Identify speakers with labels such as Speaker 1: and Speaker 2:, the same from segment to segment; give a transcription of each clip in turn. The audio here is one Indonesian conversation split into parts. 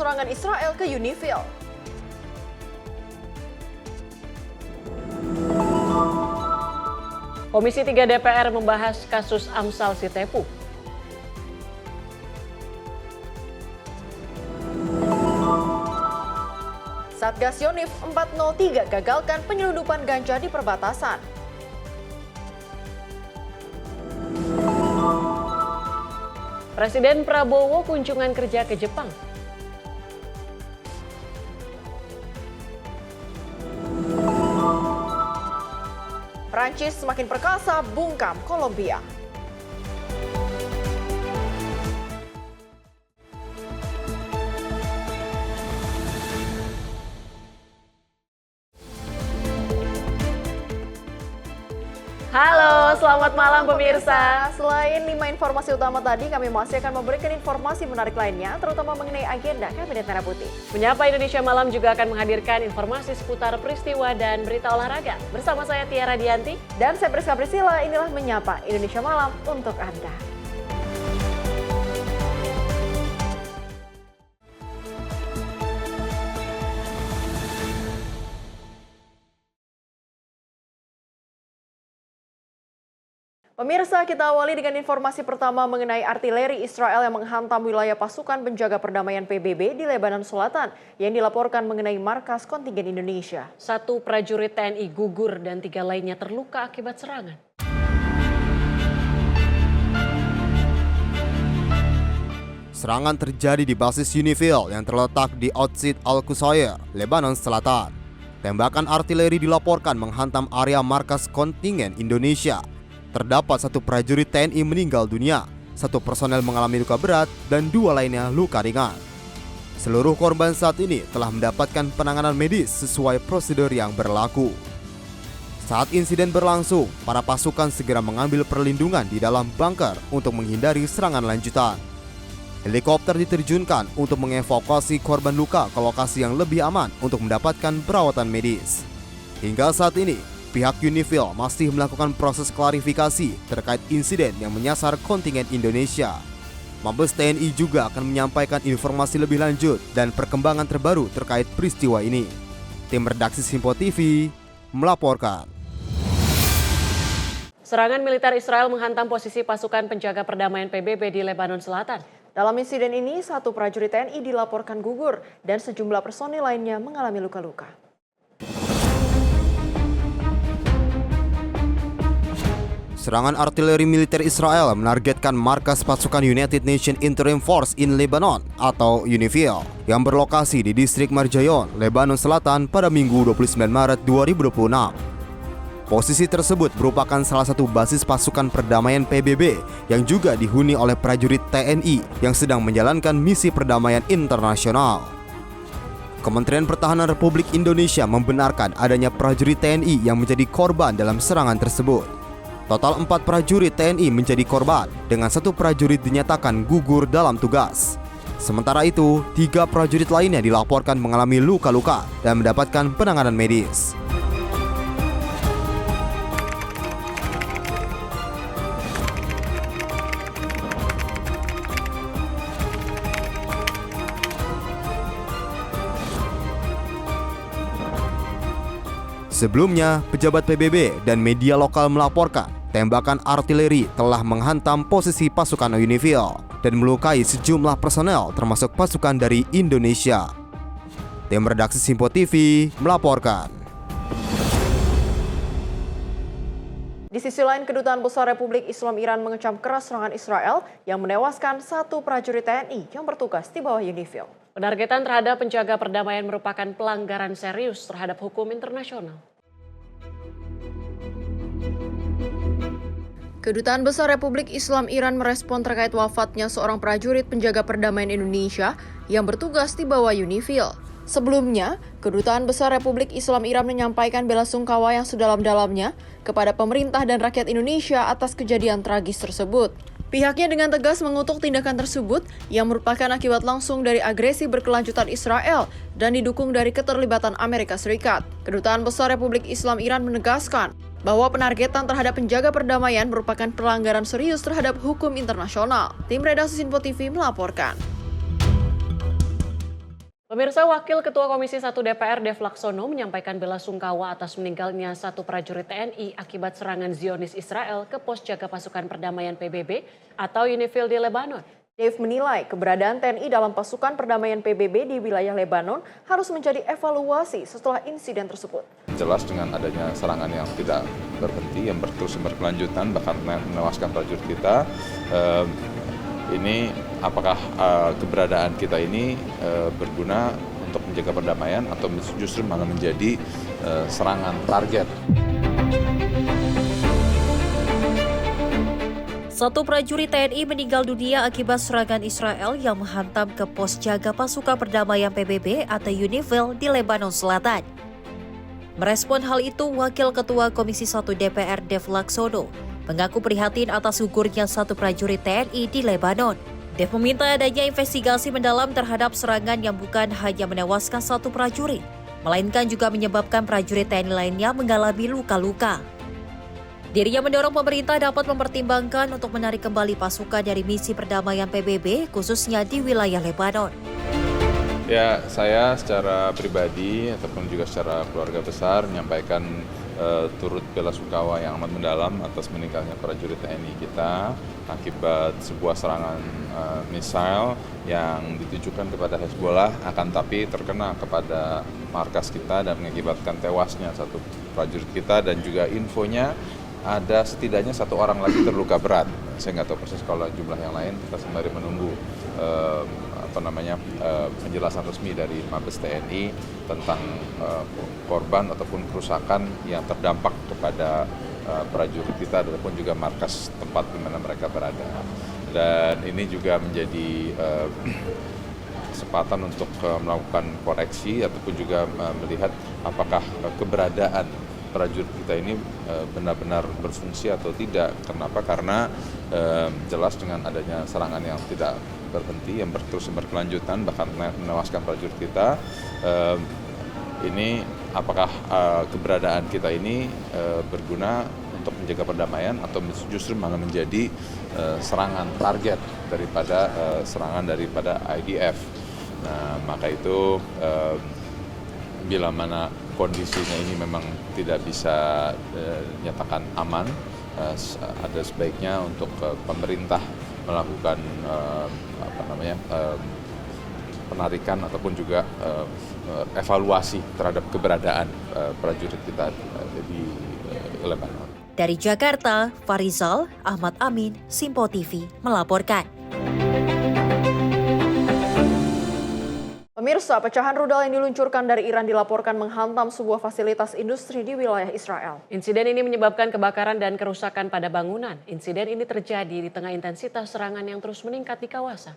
Speaker 1: serangan Israel ke Unifil.
Speaker 2: Komisi 3 DPR membahas kasus Amsal Sitepu.
Speaker 1: Satgas Yonif 403 gagalkan penyelundupan ganja di perbatasan.
Speaker 2: Presiden Prabowo kunjungan kerja ke Jepang.
Speaker 1: Prancis semakin perkasa bungkam Kolombia.
Speaker 2: Halo, selamat malam pemirsa.
Speaker 1: Selain 5 informasi utama tadi, kami masih akan memberikan informasi menarik lainnya, terutama mengenai agenda Kabinet Merah Putih.
Speaker 2: Menyapa Indonesia Malam juga akan menghadirkan informasi seputar peristiwa dan berita olahraga. Bersama saya Tiara Dianti.
Speaker 1: Dan saya Priska Priscilla, inilah Menyapa Indonesia Malam untuk Anda. Pemirsa, kita awali dengan informasi pertama mengenai artileri Israel yang menghantam wilayah pasukan penjaga perdamaian PBB di Lebanon Selatan yang dilaporkan mengenai markas kontingen Indonesia.
Speaker 2: 1 prajurit TNI gugur dan 3 lainnya terluka akibat serangan.
Speaker 3: Serangan terjadi di basis Unifil yang terletak di Outsit Al-Qusayr, Lebanon Selatan. Tembakan artileri dilaporkan menghantam area markas kontingen Indonesia. Terdapat 1 prajurit TNI meninggal dunia, 1 personel mengalami luka berat, dan 2 lainnya luka ringan. Seluruh korban saat ini telah mendapatkan penanganan medis sesuai prosedur yang berlaku. Saat insiden berlangsung, para pasukan segera mengambil perlindungan di dalam bunker untuk menghindari serangan lanjutan. Helikopter diterjunkan untuk mengevakuasi korban luka ke lokasi yang lebih aman untuk mendapatkan perawatan medis. Hingga saat ini, pihak Unifil masih melakukan proses klarifikasi terkait insiden yang menyasar kontingen Indonesia. Mabes TNI juga akan menyampaikan informasi lebih lanjut dan perkembangan terbaru terkait peristiwa ini. Tim redaksi Simpo TV melaporkan.
Speaker 2: Serangan militer Israel menghantam posisi pasukan penjaga perdamaian PBB di Lebanon Selatan.
Speaker 1: Dalam insiden ini, 1 prajurit TNI dilaporkan gugur dan sejumlah personil lainnya mengalami luka-luka.
Speaker 3: Serangan artileri militer Israel menargetkan markas pasukan United Nations Interim Force in Lebanon atau UNIFIL yang berlokasi di distrik Marjayon, Lebanon Selatan pada Minggu 29 Maret 2026. Posisi tersebut merupakan salah satu basis pasukan perdamaian PBB yang juga dihuni oleh prajurit TNI yang sedang menjalankan misi perdamaian internasional. Kementerian Pertahanan Republik Indonesia membenarkan adanya prajurit TNI yang menjadi korban dalam serangan tersebut. Total 4 prajurit TNI menjadi korban, dengan 1 prajurit dinyatakan gugur dalam tugas. Sementara itu, 3 prajurit lainnya dilaporkan mengalami luka-luka dan mendapatkan penanganan medis. Sebelumnya, pejabat PBB dan media lokal melaporkan tembakan artileri telah menghantam posisi pasukan Unifil dan melukai sejumlah personel termasuk pasukan dari Indonesia. Tim redaksi Simpo TV melaporkan.
Speaker 1: Di sisi lain, Kedutaan Besar Republik Islam Iran mengecam keras serangan Israel yang menewaskan 1 prajurit TNI yang bertugas di bawah Unifil.
Speaker 2: Penargetan terhadap penjaga perdamaian merupakan pelanggaran serius terhadap hukum internasional.
Speaker 1: Kedutaan Besar Republik Islam Iran merespon terkait wafatnya seorang prajurit penjaga perdamaian Indonesia yang bertugas di bawah Unifil. Sebelumnya, Kedutaan Besar Republik Islam Iran menyampaikan bela sungkawa yang sedalam-dalamnya kepada pemerintah dan rakyat Indonesia atas kejadian tragis tersebut. Pihaknya dengan tegas mengutuk tindakan tersebut yang merupakan akibat langsung dari agresi berkelanjutan Israel dan didukung dari keterlibatan Amerika Serikat. Kedutaan Besar Republik Islam Iran menegaskan bahwa penargetan terhadap penjaga perdamaian merupakan pelanggaran serius terhadap hukum internasional. Tim redaksi Simpo TV melaporkan.
Speaker 2: Pemirsa, Wakil Ketua Komisi 1 DPR Dev Laksono menyampaikan bela sungkawa atas meninggalnya satu prajurit TNI akibat serangan Zionis Israel ke pos jaga pasukan perdamaian PBB atau UNIFIL di Lebanon.
Speaker 1: Dave menilai keberadaan TNI dalam pasukan perdamaian PBB di wilayah Lebanon harus menjadi evaluasi setelah insiden tersebut.
Speaker 4: Jelas dengan adanya serangan yang tidak berhenti, yang terus berkelanjutan, bahkan menewaskan prajurit kita, ini apakah keberadaan kita ini berguna untuk menjaga perdamaian atau justru malah menjadi serangan target.
Speaker 5: Satu prajurit TNI meninggal dunia akibat serangan Israel yang menghantam ke pos jaga pasukan perdamaian PBB atau UNIFIL di Lebanon Selatan. Merespon hal itu, Wakil Ketua Komisi 1 DPR Dev Laksono mengaku prihatin atas gugurnya satu prajurit TNI di Lebanon. Dev meminta adanya investigasi mendalam terhadap serangan yang bukan hanya menewaskan satu prajurit, melainkan juga menyebabkan prajurit TNI lainnya mengalami luka-luka. Dirinya mendorong pemerintah dapat mempertimbangkan untuk menarik kembali pasukan dari misi perdamaian PBB, khususnya di wilayah Lebanon.
Speaker 4: Ya, saya secara pribadi ataupun juga secara keluarga besar menyampaikan turut bela sungkawa yang amat mendalam atas meninggalnya prajurit TNI kita akibat sebuah serangan misil yang ditujukan kepada Hezbollah, akan tapi terkena kepada markas kita dan mengakibatkan tewasnya satu prajurit kita, dan juga infonya ada setidaknya satu orang lagi terluka berat. Saya nggak tahu persis kalau jumlah yang lain, kita sembari menunggu penjelasan resmi dari Mabes TNI tentang korban ataupun kerusakan yang terdampak kepada prajurit kita ataupun juga markas tempat di mana mereka berada. Dan ini juga menjadi kesempatan untuk melakukan koreksi ataupun juga melihat apakah keberadaan prajurit kita ini benar-benar berfungsi atau tidak. Kenapa? Karena jelas dengan adanya serangan yang tidak berhenti, yang terus berkelanjutan, bahkan menewaskan prajurit kita, ini apakah keberadaan kita ini berguna untuk menjaga perdamaian atau justru malah menjadi serangan target daripada serangan daripada IDF. Nah, maka itu bila mana kondisinya ini memang tidak bisa dinyatakan aman, ada sebaiknya untuk pemerintah melakukan penarikan ataupun juga evaluasi terhadap keberadaan prajurit kita di Lebanon.
Speaker 5: Dari Jakarta, Farizal Ahmad Amin, Simpo TV melaporkan.
Speaker 1: Pemirsa, pecahan rudal yang diluncurkan dari Iran dilaporkan menghantam sebuah fasilitas industri di wilayah Israel.
Speaker 2: Insiden ini menyebabkan kebakaran dan kerusakan pada bangunan. Insiden ini terjadi di tengah intensitas serangan yang terus meningkat di kawasan.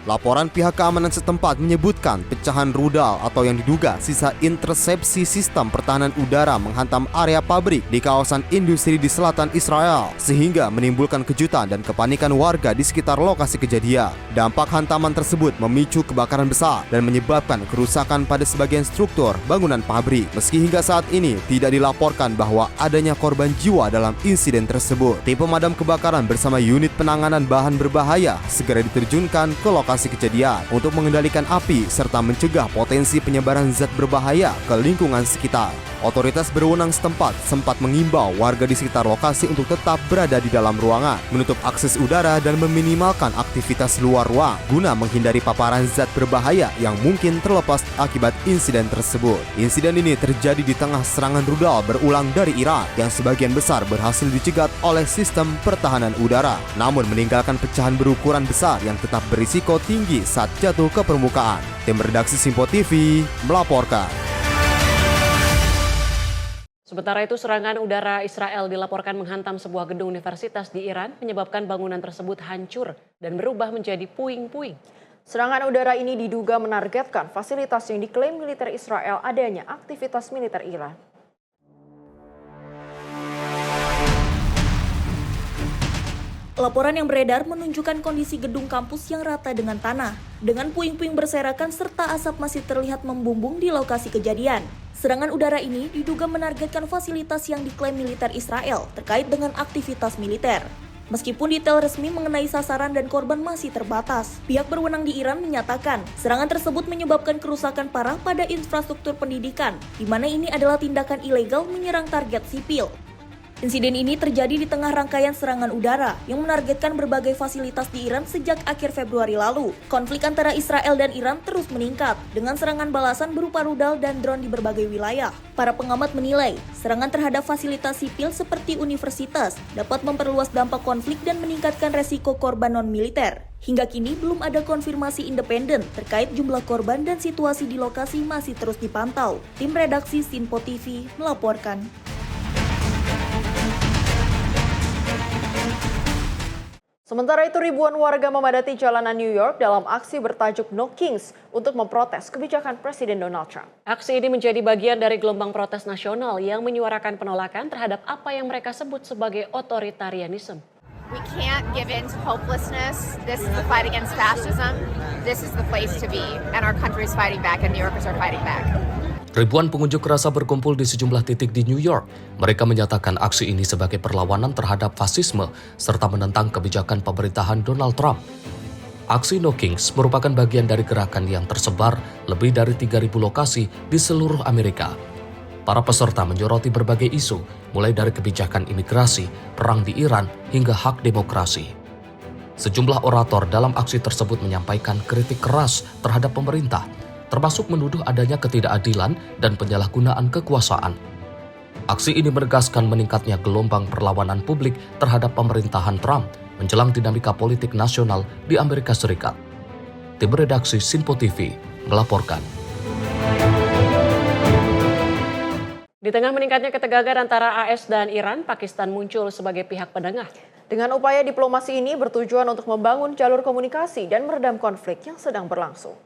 Speaker 3: Laporan pihak keamanan setempat menyebutkan pecahan rudal atau yang diduga sisa intersepsi sistem pertahanan udara menghantam area pabrik di kawasan industri di selatan Israel, sehingga menimbulkan kejutan dan kepanikan warga di sekitar lokasi kejadian. Dampak hantaman tersebut memicu kebakaran besar dan menyebabkan kerusakan pada sebagian struktur bangunan pabrik. Meski hingga saat ini tidak dilaporkan bahwa adanya korban jiwa dalam insiden tersebut, tim pemadam kebakaran bersama unit penanganan bahan berbahaya segera diterjunkan ke lokasi kejadian untuk mengendalikan api serta mencegah potensi penyebaran zat berbahaya ke lingkungan sekitar. Otoritas berwenang setempat sempat mengimbau warga di sekitar lokasi untuk tetap berada di dalam ruangan, menutup akses udara dan meminimalkan aktivitas luar ruang guna menghindari paparan zat berbahaya yang mungkin terlepas akibat insiden tersebut. Insiden ini terjadi di tengah serangan rudal berulang dari Iran yang sebagian besar berhasil dicegat oleh sistem pertahanan udara, namun meninggalkan pecahan berukuran besar yang tetap berisiko tinggi saat jatuh ke permukaan. Tim redaksi Simpo TV melaporkan.
Speaker 2: Sementara itu, serangan udara Israel dilaporkan menghantam sebuah gedung universitas di Iran, menyebabkan bangunan tersebut hancur dan berubah menjadi puing-puing.
Speaker 1: Serangan udara ini diduga menargetkan fasilitas yang diklaim militer Israel adanya aktivitas militer Iran.
Speaker 6: Laporan yang beredar menunjukkan kondisi gedung kampus yang rata dengan tanah, dengan puing-puing berserakan serta asap masih terlihat membumbung di lokasi kejadian. Serangan udara ini diduga menargetkan fasilitas yang diklaim militer Israel terkait dengan aktivitas militer. Meskipun detail resmi mengenai sasaran dan korban masih terbatas, pihak berwenang di Iran menyatakan serangan tersebut menyebabkan kerusakan parah pada infrastruktur pendidikan, di mana ini adalah tindakan ilegal menyerang target sipil. Insiden ini terjadi di tengah rangkaian serangan udara yang menargetkan berbagai fasilitas di Iran sejak akhir Februari lalu. Konflik antara Israel dan Iran terus meningkat dengan serangan balasan berupa rudal dan drone di berbagai wilayah. Para pengamat menilai, serangan terhadap fasilitas sipil seperti universitas dapat memperluas dampak konflik dan meningkatkan resiko korban non-militer. Hingga kini belum ada konfirmasi independen terkait jumlah korban dan situasi di lokasi masih terus dipantau. Tim redaksi Sinpo TV melaporkan.
Speaker 1: Sementara itu, ribuan warga memadati jalanan New York dalam aksi bertajuk No Kings untuk memprotes kebijakan Presiden Donald Trump.
Speaker 2: Aksi ini menjadi bagian dari gelombang protes nasional yang menyuarakan penolakan terhadap apa yang mereka sebut sebagai otoritarianisme.
Speaker 7: We can't give in to hopelessness. This is the fight against fascism. This is the place to be. And our country is fighting back and New Yorkers are fighting back.
Speaker 8: Ribuan pengunjuk rasa berkumpul di sejumlah titik di New York. Mereka menyatakan aksi ini sebagai perlawanan terhadap fasisme serta menentang kebijakan pemerintahan Donald Trump. Aksi No Kings merupakan bagian dari gerakan yang tersebar lebih dari 3.000 lokasi di seluruh Amerika. Para peserta menyoroti berbagai isu, mulai dari kebijakan imigrasi, perang di Iran, hingga hak demokrasi. Sejumlah orator dalam aksi tersebut menyampaikan kritik keras terhadap pemerintah, termasuk menuduh adanya ketidakadilan dan penyalahgunaan kekuasaan. Aksi ini menegaskan meningkatnya gelombang perlawanan publik terhadap pemerintahan Trump menjelang dinamika politik nasional di Amerika Serikat. Tim redaksi Sinpo TV melaporkan.
Speaker 2: Di tengah meningkatnya ketegangan antara AS dan Iran, Pakistan muncul sebagai pihak penengah.
Speaker 1: Dengan upaya diplomasi ini bertujuan untuk membangun jalur komunikasi dan meredam konflik yang sedang berlangsung.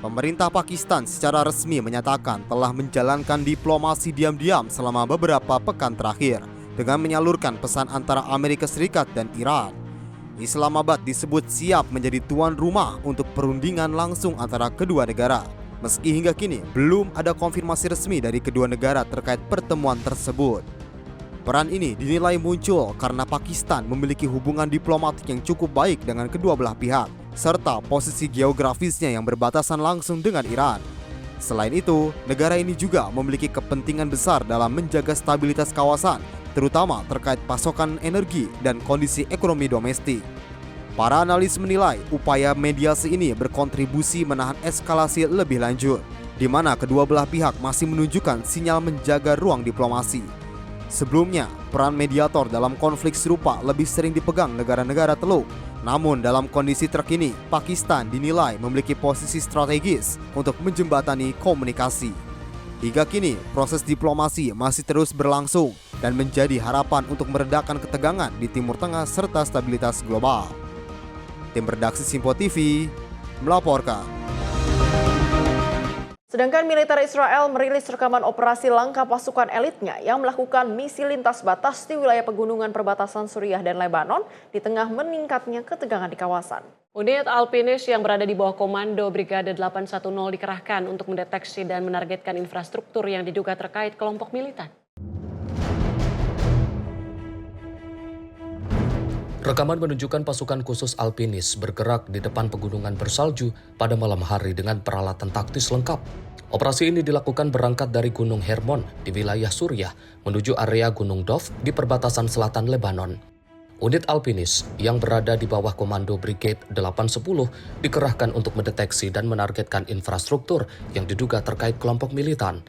Speaker 3: Pemerintah Pakistan secara resmi menyatakan telah menjalankan diplomasi diam-diam selama beberapa pekan terakhir dengan menyalurkan pesan antara Amerika Serikat dan Iran. Islamabad disebut siap menjadi tuan rumah untuk perundingan langsung antara kedua negara. Meski hingga kini belum ada konfirmasi resmi dari kedua negara terkait pertemuan tersebut. Peran ini dinilai muncul karena Pakistan memiliki hubungan diplomatik yang cukup baik dengan kedua belah pihak, serta posisi geografisnya yang berbatasan langsung dengan Iran. Selain itu, negara ini juga memiliki kepentingan besar dalam menjaga stabilitas kawasan, terutama terkait pasokan energi dan kondisi ekonomi domestik. Para analis menilai upaya mediasi ini berkontribusi menahan eskalasi lebih lanjut, di mana kedua belah pihak masih menunjukkan sinyal menjaga ruang diplomasi. Sebelumnya, peran mediator dalam konflik serupa lebih sering dipegang negara-negara Teluk. Namun dalam kondisi terkini, Pakistan dinilai memiliki posisi strategis untuk menjembatani komunikasi. Hingga kini, proses diplomasi masih terus berlangsung dan menjadi harapan untuk meredakan ketegangan di Timur Tengah serta stabilitas global. Tim redaksi Sinpo TV melaporkan.
Speaker 1: Sedangkan militer Israel merilis rekaman operasi langkah pasukan elitnya yang melakukan misi lintas batas di wilayah pegunungan perbatasan Suriah dan Lebanon di tengah meningkatnya ketegangan di kawasan.
Speaker 2: Unit alpinis yang berada di bawah komando Brigade 810 dikerahkan untuk mendeteksi dan menargetkan infrastruktur yang diduga terkait kelompok militan.
Speaker 8: Rekaman menunjukkan pasukan khusus alpinis bergerak di depan pegunungan bersalju pada malam hari dengan peralatan taktis lengkap. Operasi ini dilakukan berangkat dari Gunung Hermon di wilayah Suriah menuju area Gunung Dov di perbatasan selatan Lebanon. Unit alpinis yang berada di bawah komando Brigade 810 dikerahkan untuk mendeteksi dan menargetkan infrastruktur yang diduga terkait kelompok militan.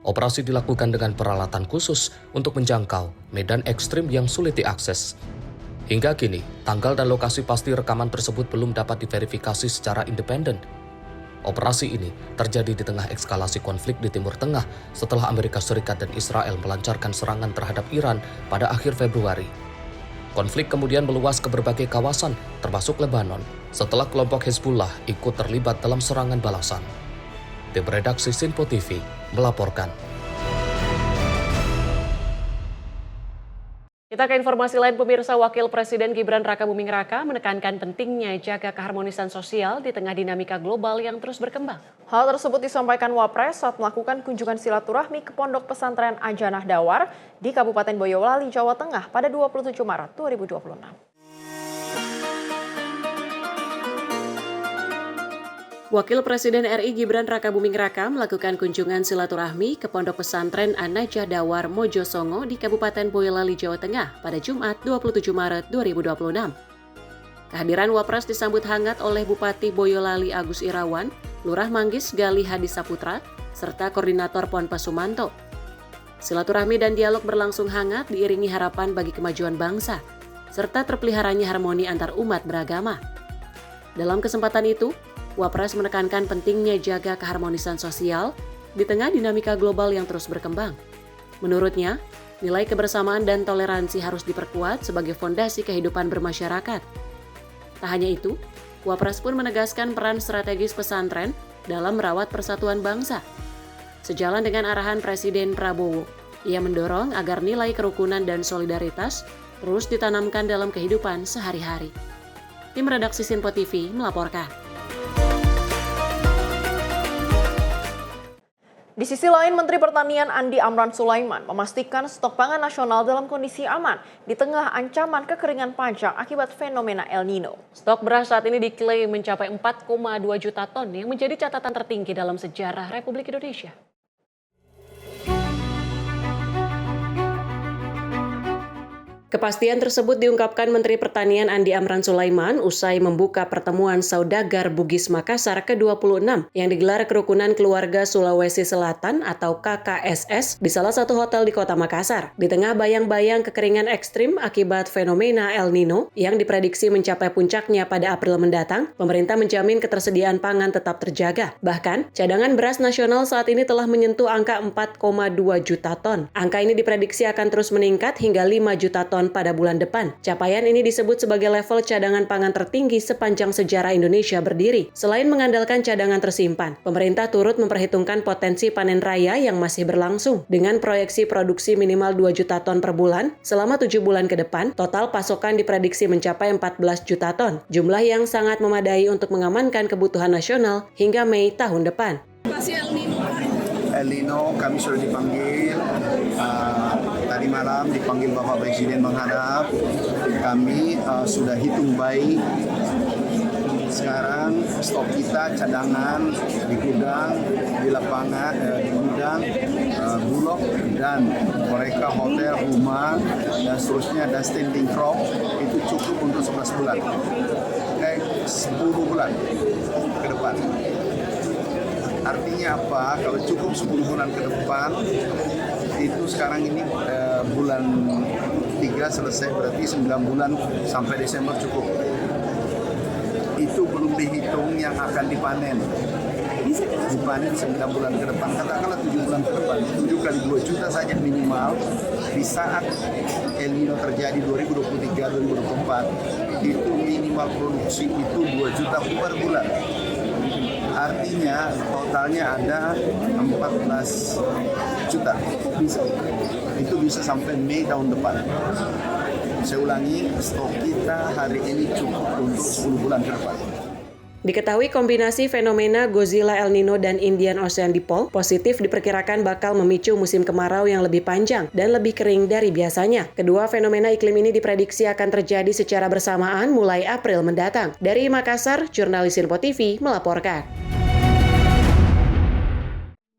Speaker 8: Operasi dilakukan dengan peralatan khusus untuk menjangkau medan ekstrim yang sulit diakses. Hingga kini, tanggal dan lokasi pasti rekaman tersebut belum dapat diverifikasi secara independen. Operasi ini terjadi di tengah eskalasi konflik di Timur Tengah setelah Amerika Serikat dan Israel melancarkan serangan terhadap Iran pada akhir Februari. Konflik kemudian meluas ke berbagai kawasan, termasuk Lebanon, setelah kelompok Hezbollah ikut terlibat dalam serangan balasan. Tim redaksi Sinpo TV melaporkan.
Speaker 2: Kita Kita ke informasi lain, pemirsa. Wakil Presiden Gibran Rakabuming Raka menekankan pentingnya jaga keharmonisan sosial di tengah dinamika global yang terus berkembang.
Speaker 1: Hal tersebut disampaikan Wapres saat melakukan kunjungan silaturahmi ke Pondok Pesantren Ajanah Dawar di Kabupaten Boyolali, Jawa Tengah pada 27 Maret 2026.
Speaker 2: Wakil Presiden RI Gibran Rakabuming Raka melakukan kunjungan silaturahmi ke Pondok Pesantren An-Najah Dawar Mojosongo di Kabupaten Boyolali, Jawa Tengah pada Jumat 27 Maret 2026. Kehadiran Wapres disambut hangat oleh Bupati Boyolali Agus Irawan, Lurah Manggis Gali Hadi Saputra, serta Koordinator Ponpes Sumanto. Silaturahmi dan dialog berlangsung hangat diiringi harapan bagi kemajuan bangsa, serta terpeliharanya harmoni antar umat beragama. Dalam kesempatan itu, Wapres menekankan pentingnya jaga keharmonisan sosial di tengah dinamika global yang terus berkembang. Menurutnya, nilai kebersamaan dan toleransi harus diperkuat sebagai fondasi kehidupan bermasyarakat. Tak hanya itu, Wapres pun menegaskan peran strategis pesantren dalam merawat persatuan bangsa. Sejalan dengan arahan Presiden Prabowo, ia mendorong agar nilai kerukunan dan solidaritas terus ditanamkan dalam kehidupan sehari-hari. Tim redaksi Sinpo TV melaporkan.
Speaker 1: Di sisi lain, Menteri Pertanian Andi Amran Sulaiman memastikan stok pangan nasional dalam kondisi aman di tengah ancaman kekeringan panjang akibat fenomena El Nino.
Speaker 2: Stok beras saat ini diklaim mencapai 4,2 juta ton yang menjadi catatan tertinggi dalam sejarah Republik Indonesia. Kepastian tersebut diungkapkan Menteri Pertanian Andi Amran Sulaiman usai membuka pertemuan saudagar Bugis Makassar ke-26 yang digelar Kerukunan Keluarga Sulawesi Selatan atau KKSS di salah satu hotel di Kota Makassar. Di tengah bayang-bayang kekeringan ekstrim akibat fenomena El Nino yang diprediksi mencapai puncaknya pada April mendatang, pemerintah menjamin ketersediaan pangan tetap terjaga. Bahkan, cadangan beras nasional saat ini telah menyentuh angka 4,2 juta ton. Angka ini diprediksi akan terus meningkat hingga 5 juta ton pada bulan depan. Capaian ini disebut sebagai level cadangan pangan tertinggi sepanjang sejarah Indonesia berdiri. Selain mengandalkan cadangan tersimpan, pemerintah turut memperhitungkan potensi panen raya yang masih berlangsung. Dengan proyeksi produksi minimal 2 juta ton per bulan, selama 7 bulan ke depan, total pasokan diprediksi mencapai 14 juta ton. Jumlah yang sangat memadai untuk mengamankan kebutuhan nasional hingga Mei tahun depan.
Speaker 9: El Nino kami sudah dipanggil, tadi malam dipanggil Bapak Presiden menghadap, kami sudah hitung baik. Sekarang stok kita cadangan di gudang, di lapangan, di gudang, Bulog dan mereka hotel, rumah dan seterusnya dan standing crop itu cukup untuk 11 bulan, 10 bulan ke depan. Artinya apa? Kalau cukup 10 bulan ke depan, itu sekarang ini bulan 3 selesai, berarti 9 bulan sampai Desember cukup. Itu belum dihitung yang akan dipanen. Dipanen 9 bulan ke depan, katakanlah 7 bulan ke depan, 7 kali 2 juta saja minimal. Di saat El Nino terjadi 2023-2024, itu minimal produksi itu 2 juta per bulan. Artinya totalnya ada 14 juta. Itu bisa sampai Mei tahun depan. Saya ulangi, stok kita hari ini cukup untuk 10 bulan ke depan.
Speaker 2: Diketahui kombinasi fenomena Godzilla, El Nino, dan Indian Ocean Dipole positif diperkirakan bakal memicu musim kemarau yang lebih panjang dan lebih kering dari biasanya. Kedua fenomena iklim ini diprediksi akan terjadi secara bersamaan mulai April mendatang. Dari Makassar, jurnalis Sinpo TV melaporkan.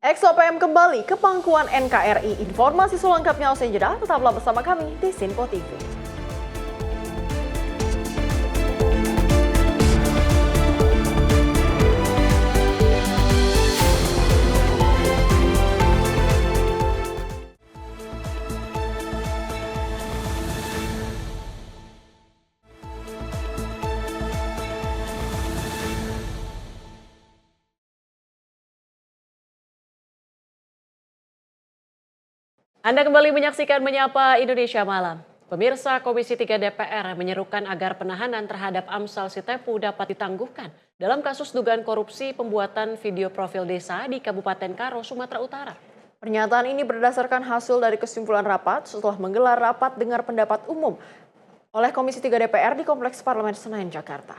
Speaker 1: XOPM kembali ke pangkuan NKRI. Informasi selengkapnya usai jeda, tetaplah bersama kami di Sinpo TV.
Speaker 2: Anda kembali menyaksikan Menyapa Indonesia Malam. Pemirsa, Komisi 3 DPR menyerukan agar penahanan terhadap Amsal Sitepu dapat ditangguhkan dalam kasus dugaan korupsi pembuatan video profil desa di Kabupaten Karo, Sumatera Utara.
Speaker 1: Pernyataan ini berdasarkan hasil dari kesimpulan rapat setelah menggelar rapat dengar pendapat umum oleh Komisi 3 DPR di Kompleks Parlemen Senayan, Jakarta.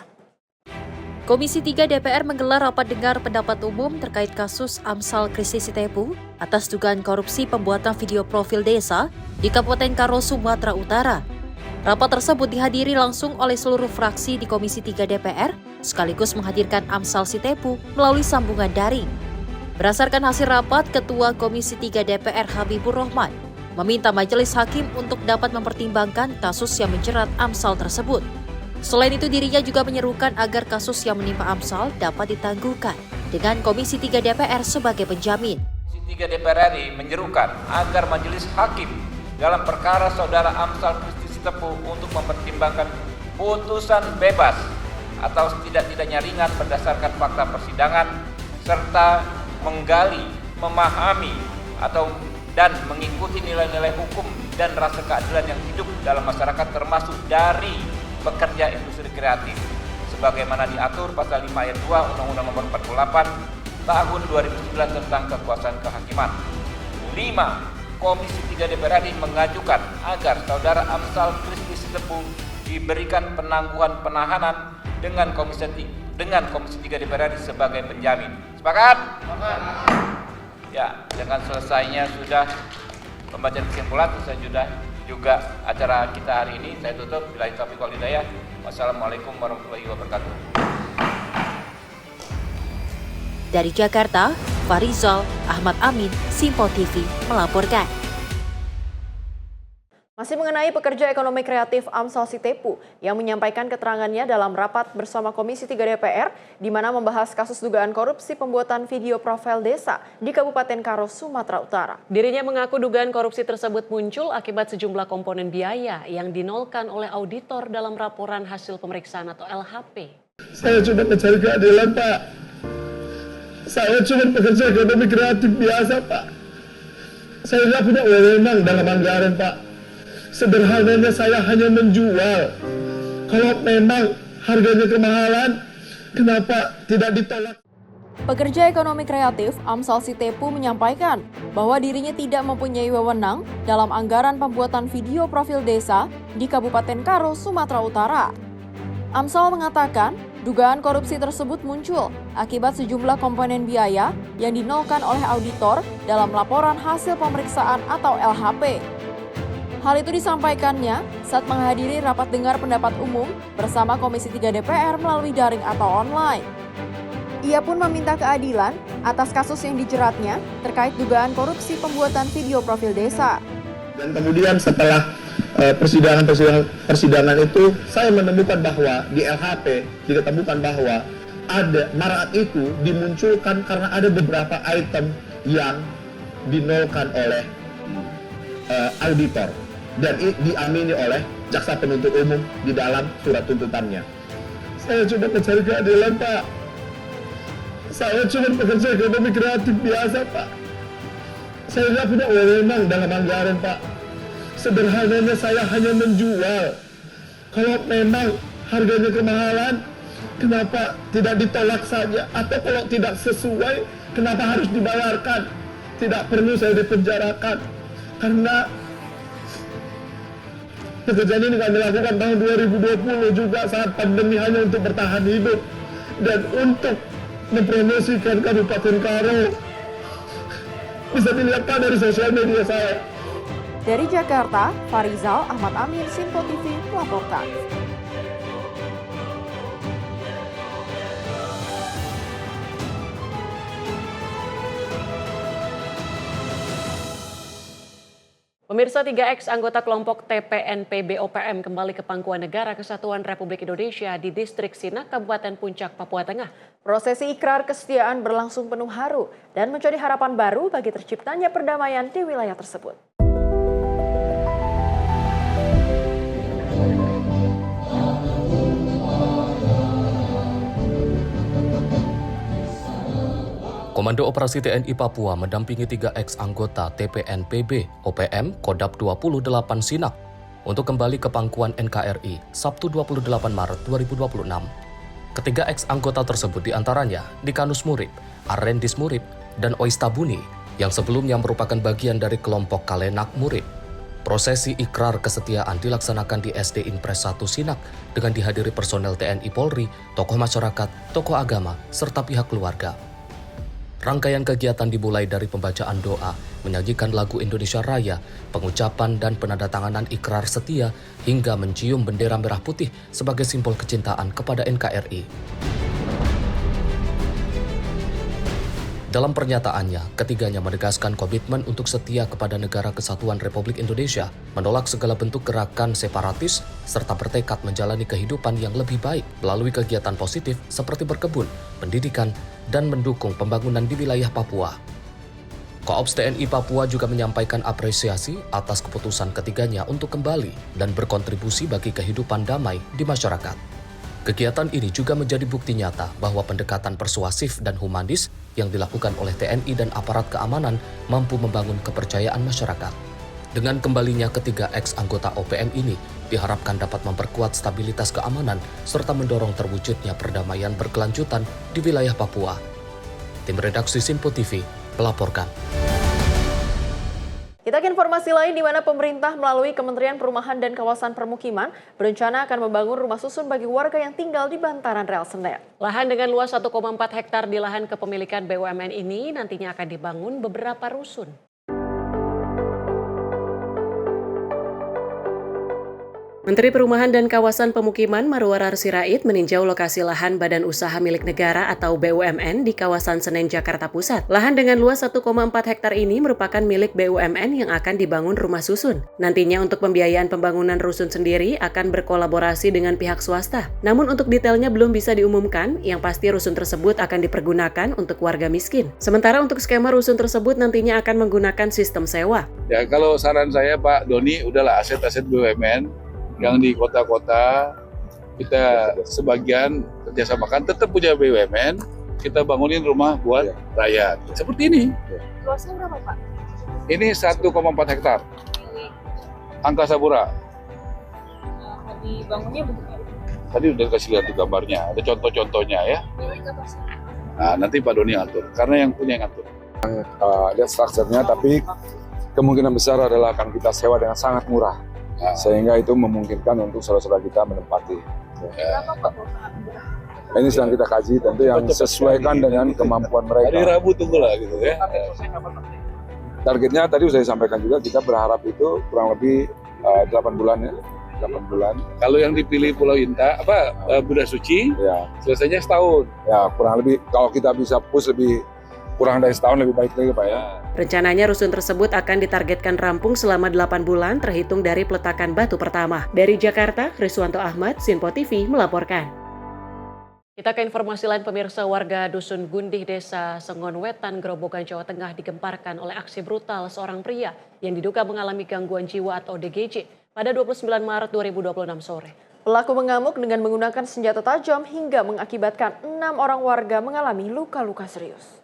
Speaker 5: Komisi 3 DPR menggelar rapat dengar pendapat umum terkait kasus Amsal Kristi Sitepu atas dugaan korupsi pembuatan video profil desa di Kabupaten Karo, Sumatera Utara. Rapat tersebut dihadiri langsung oleh seluruh fraksi di Komisi 3 DPR, sekaligus menghadirkan Amsal Sitepu melalui sambungan daring. Berdasarkan hasil rapat, Ketua Komisi 3 DPR Habibur Rahman meminta Majelis Hakim untuk dapat mempertimbangkan kasus yang menjerat Amsal tersebut. Selain itu, dirinya juga menyerukan agar kasus yang menimpa Amsal dapat ditangguhkan dengan Komisi 3 DPR sebagai penjamin.
Speaker 10: Komisi 3 DPR RI menyerukan agar Majelis Hakim dalam perkara saudara Amsal Kristi Sitepu untuk mempertimbangkan putusan bebas atau setidak-tidaknya ringan berdasarkan fakta persidangan serta menggali, memahami dan mengikuti nilai-nilai hukum dan rasa keadilan yang hidup dalam masyarakat termasuk dari pekerja industri kreatif sebagaimana diatur pasal 5 ayat 2 Undang-Undang Nomor 48 Tahun 2009 tentang kekuasaan kehakiman. 5. Komisi 3 DPR RI mengajukan agar saudara Amsal Kristi Sitepu diberikan penangguhan penahanan dengan Komisi 3 DPR RI sebagai penjamin. Sepakat? Ya, dengan selesainya sudah pembacaan kesimpulan, saya juga acara kita hari ini saya tutup. Billahi taufiq wal hidayah. Wassalamualaikum warahmatullahi wabarakatuh.
Speaker 5: Dari Jakarta, Farizal Ahmad Amin, Simpo TV melaporkan.
Speaker 1: Masih mengenai pekerja ekonomi kreatif Amsal Sitepu yang menyampaikan keterangannya dalam rapat bersama Komisi 3 DPR di mana membahas kasus dugaan korupsi pembuatan video profil desa di Kabupaten Karo, Sumatera Utara.
Speaker 2: Dirinya mengaku dugaan korupsi tersebut muncul akibat sejumlah komponen biaya yang dinolkan oleh auditor dalam laporan hasil pemeriksaan atau LHP.
Speaker 11: Saya cuma mencari keadilan, Pak. Saya cuma pekerja ekonomi kreatif biasa, Pak. Saya nggak punya wewenang dalam anggaran, Pak. Sederhananya saya hanya menjual. Kalau memang harganya kemahalan, kenapa tidak ditolak?
Speaker 1: Pekerja ekonomi kreatif Amsal Sitepu menyampaikan bahwa dirinya tidak mempunyai wewenang dalam anggaran pembuatan video profil desa di Kabupaten Karo, Sumatera Utara. Amsal mengatakan dugaan korupsi tersebut muncul akibat sejumlah komponen biaya yang dinolkan oleh auditor dalam laporan hasil pemeriksaan atau LHP. Hal itu disampaikannya saat menghadiri rapat dengar pendapat umum bersama Komisi 3 DPR melalui daring atau online. Ia pun meminta keadilan atas kasus yang dijeratnya terkait dugaan korupsi pembuatan video profil desa.
Speaker 11: Dan kemudian setelah persidangan itu, saya menemukan bahwa di LHP diketemukan bahwa ada marat itu dimunculkan karena ada beberapa item yang dinolkan oleh auditor dan diamini oleh jaksa penuntut umum di dalam surat tuntutannya. Saya cuma mencari keadilan, Pak. Saya cuma pekerja ekonomi kreatif biasa, Pak. Saya nggak punya wewenang dalam anggaran, Pak. Sederhananya saya hanya menjual. Kalau memang harganya kemahalan, kenapa tidak ditolak saja? Atau kalau tidak sesuai, kenapa harus dibayarkan? Tidak perlu saya dipenjarakan. Karena pekerjaan ini kami lakukan tahun 2020 juga saat pandemi hanya untuk bertahan hidup dan untuk mempromosikan Kabupaten Karo. Bisa dilihat Pak dari sosial media saya.
Speaker 1: Dari Jakarta, Farizal Ahmad Amin, Simpo TV melaporkan.
Speaker 2: Pemirsa, 3 ex-anggota kelompok TPNPB OPM kembali ke Pangkuan Negara Kesatuan Republik Indonesia di Distrik Sinak, Kabupaten Puncak, Papua Tengah.
Speaker 1: Prosesi ikrar kesetiaan berlangsung penuh haru dan menjadi harapan baru bagi terciptanya perdamaian di wilayah tersebut.
Speaker 8: Komando Operasi TNI Papua mendampingi 3 ex-anggota TPNPB OPM Kodap 28 Sinak untuk kembali ke pangkuan NKRI Sabtu 28 Maret 2026. Ketiga ex-anggota tersebut diantaranya Nikanus Murib, Arendis Murib, dan Ois Tabuni yang sebelumnya merupakan bagian dari kelompok Kalenak Murid. Prosesi ikrar kesetiaan dilaksanakan di SD Impres 1 Sinak dengan dihadiri personel TNI Polri, tokoh masyarakat, tokoh agama, serta pihak keluarga. Rangkaian kegiatan dimulai dari pembacaan doa, menyajikan lagu Indonesia Raya, pengucapan dan penandatanganan ikrar setia, hingga mencium bendera merah putih sebagai simbol kecintaan kepada NKRI. Dalam pernyataannya, ketiganya menegaskan komitmen untuk setia kepada Negara Kesatuan Republik Indonesia, menolak segala bentuk gerakan separatis, serta bertekad menjalani kehidupan yang lebih baik melalui kegiatan positif seperti berkebun, pendidikan, dan mendukung pembangunan di wilayah Papua. Koops TNI Papua juga menyampaikan apresiasi atas keputusan ketiganya untuk kembali dan berkontribusi bagi kehidupan damai di masyarakat. Kegiatan ini juga menjadi bukti nyata bahwa pendekatan persuasif dan humanis yang dilakukan oleh TNI dan aparat keamanan mampu membangun kepercayaan masyarakat. Dengan kembalinya ketiga ex-anggota OPM ini, diharapkan dapat memperkuat stabilitas keamanan serta mendorong terwujudnya perdamaian berkelanjutan di wilayah Papua. Tim redaksi Sinpo TV melaporkan.
Speaker 1: Kita ke informasi lain di mana pemerintah melalui Kementerian Perumahan dan Kawasan Permukiman berencana akan membangun rumah susun bagi warga yang tinggal di bantaran rel Senen.
Speaker 2: Lahan dengan luas 1,4 hektar di lahan kepemilikan BUMN ini nantinya akan dibangun beberapa rusun. Menteri Perumahan dan Kawasan Pemukiman Marwarar Sirait meninjau lokasi lahan Badan Usaha Milik Negara atau BUMN di kawasan Senen, Jakarta Pusat. Lahan dengan luas 1,4 hektar ini merupakan milik BUMN yang akan dibangun rumah susun. Nantinya untuk pembiayaan pembangunan rusun sendiri akan berkolaborasi dengan pihak swasta. Namun untuk detailnya belum bisa diumumkan, yang pasti rusun tersebut akan dipergunakan untuk warga miskin. Sementara untuk skema rusun tersebut nantinya akan menggunakan sistem sewa.
Speaker 12: Ya kalau saran saya Pak Doni, udahlah aset-aset BUMN yang di kota-kota kita sebagian kerjasamakan, tetap punya BUMN, kita bangunin rumah buat rakyat. Seperti ini.
Speaker 13: Luasnya berapa Pak?
Speaker 12: Ini 1,4 hektar. Angkasa Pura.
Speaker 13: Dibangunnya bentuknya?
Speaker 12: Tadi udah kasih lihat di gambarnya, ada contoh-contohnya ya. Nah nanti Pak Doni atur, karena yang punya yang atur.
Speaker 14: Lihat strukturnya, tapi kemungkinan besar adalah akan kita sewa dengan sangat murah. Sehingga itu memungkinkan untuk saudara-saudara kita menempati. Ini sedang kita kaji, tentu yang sesuaikan dengan kemampuan mereka.
Speaker 12: Hari Rabu tunggulah gitu ya.
Speaker 14: Targetnya tadi sudah disampaikan juga, kita berharap itu kurang lebih 8 bulan ya. 8 bulan.
Speaker 12: Kalau yang dipilih Pulau Inta, Bunda Suci,
Speaker 14: ya,
Speaker 12: selesainya setahun.
Speaker 14: Ya kurang lebih, kalau kita bisa push lebih kurang dari setahun lebih baik lagi Pak ya.
Speaker 2: Rencananya rusun tersebut akan ditargetkan rampung selama 8 bulan terhitung dari peletakan batu pertama. Dari Jakarta, Riswanto Ahmad, Sinpo TV melaporkan. Kita ke informasi lain, pemirsa. Warga Dusun Gundih, Desa Sengon Wetan, Grobogan, Jawa Tengah digemparkan oleh aksi brutal seorang pria yang diduga mengalami gangguan jiwa atau DGJ pada 29 Maret 2026 sore.
Speaker 1: Pelaku mengamuk dengan menggunakan senjata tajam hingga mengakibatkan 6 orang warga mengalami luka-luka serius.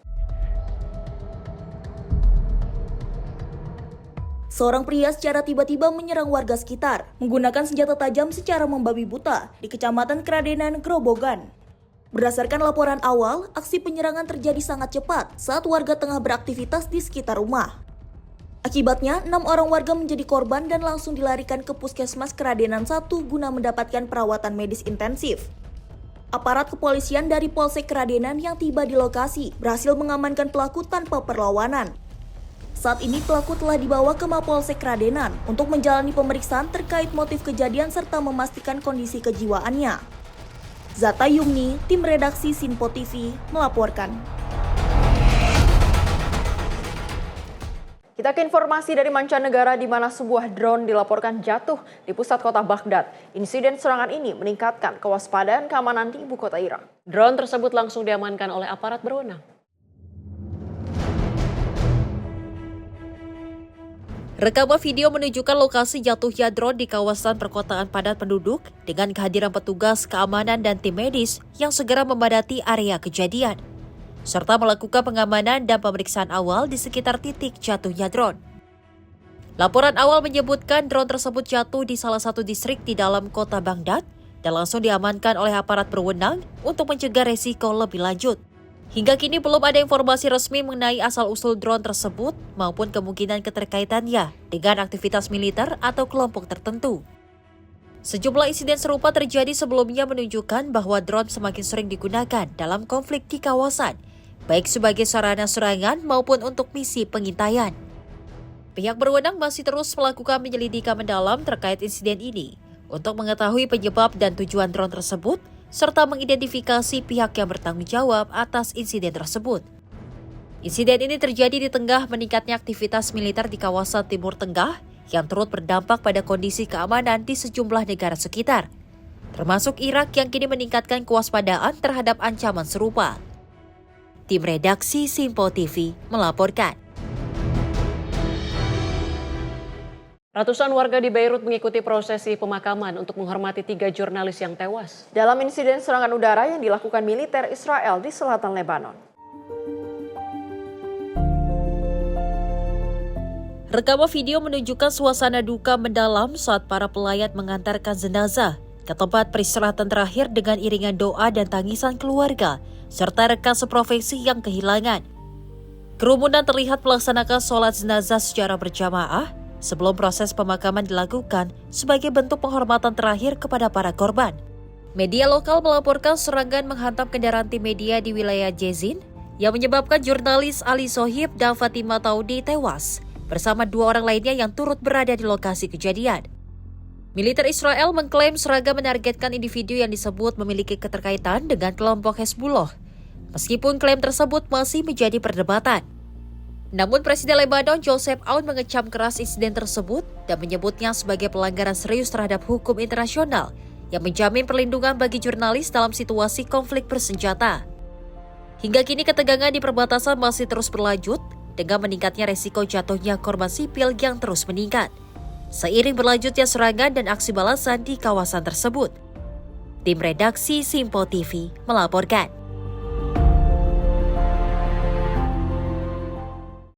Speaker 6: Seorang pria secara tiba-tiba menyerang warga sekitar, menggunakan senjata tajam secara membabi buta di Kecamatan Kradenan, Grobogan. Berdasarkan laporan awal, aksi penyerangan terjadi sangat cepat saat warga tengah beraktivitas di sekitar rumah. Akibatnya, 6 orang warga menjadi korban dan langsung dilarikan ke Puskesmas Kradenan 1 guna mendapatkan perawatan medis intensif. Aparat kepolisian dari Polsek Kradenan yang tiba di lokasi berhasil mengamankan pelaku tanpa perlawanan. Saat ini pelaku telah dibawa ke Mapolsek Kradenan untuk menjalani pemeriksaan terkait motif kejadian serta memastikan kondisi kejiwaannya. Zata Yumni, tim redaksi Sinpo TV, melaporkan.
Speaker 1: Kita ke informasi dari mancanegara di mana sebuah drone dilaporkan jatuh di pusat kota Baghdad. Insiden serangan ini meningkatkan kewaspadaan keamanan di ibu kota Irak.
Speaker 2: Drone tersebut langsung diamankan oleh aparat berwenang.
Speaker 5: Rekaman video menunjukkan lokasi jatuhnya drone di kawasan perkotaan padat penduduk dengan kehadiran petugas keamanan dan tim medis yang segera memadati area kejadian, serta melakukan pengamanan dan pemeriksaan awal di sekitar titik jatuhnya drone. Laporan awal menyebutkan drone tersebut jatuh di salah satu distrik di dalam kota Baghdad dan langsung diamankan oleh aparat berwenang untuk mencegah resiko lebih lanjut. Hingga kini belum ada informasi resmi mengenai asal-usul drone tersebut maupun kemungkinan keterkaitannya dengan aktivitas militer atau kelompok tertentu. Sejumlah insiden serupa terjadi sebelumnya menunjukkan bahwa drone semakin sering digunakan dalam konflik di kawasan, baik sebagai sarana serangan maupun untuk misi pengintaian. Pihak berwenang masih terus melakukan penyelidikan mendalam terkait insiden ini untuk mengetahui penyebab dan tujuan drone tersebut, serta mengidentifikasi pihak yang bertanggung jawab atas insiden tersebut. Insiden ini terjadi di tengah meningkatnya aktivitas militer di kawasan Timur Tengah yang turut berdampak pada kondisi keamanan di sejumlah negara sekitar, termasuk Irak yang kini meningkatkan kewaspadaan terhadap ancaman serupa. Tim redaksi Simpo TV melaporkan.
Speaker 2: Ratusan warga di Beirut mengikuti prosesi pemakaman untuk menghormati 3 jurnalis yang tewas
Speaker 1: dalam insiden serangan udara yang dilakukan militer Israel di selatan Lebanon.
Speaker 5: Rekaman video menunjukkan suasana duka mendalam saat para pelayat mengantarkan jenazah ke tempat peristirahatan terakhir dengan iringan doa dan tangisan keluarga, serta rekan seprofesi yang kehilangan. Kerumunan terlihat melaksanakan sholat jenazah secara berjamaah sebelum proses pemakaman dilakukan sebagai bentuk penghormatan terakhir kepada para korban. Media lokal melaporkan serangan menghantam kendaraan tim media di wilayah Jezin yang menyebabkan jurnalis Ali Sohib dan Fatima Taudi tewas bersama 2 orang lainnya yang turut berada di lokasi kejadian. Militer Israel mengklaim serangan menargetkan individu yang disebut memiliki keterkaitan dengan kelompok Hezbollah, meskipun klaim tersebut masih menjadi perdebatan. Namun Presiden Lebanon Joseph Aoun mengecam keras insiden tersebut dan menyebutnya sebagai pelanggaran serius terhadap hukum internasional yang menjamin perlindungan bagi jurnalis dalam situasi konflik bersenjata. Hingga kini ketegangan di perbatasan masih terus berlanjut dengan meningkatnya resiko jatuhnya korban sipil yang terus meningkat, seiring berlanjutnya serangan dan aksi balasan di kawasan tersebut. Tim redaksi Simpo TV melaporkan.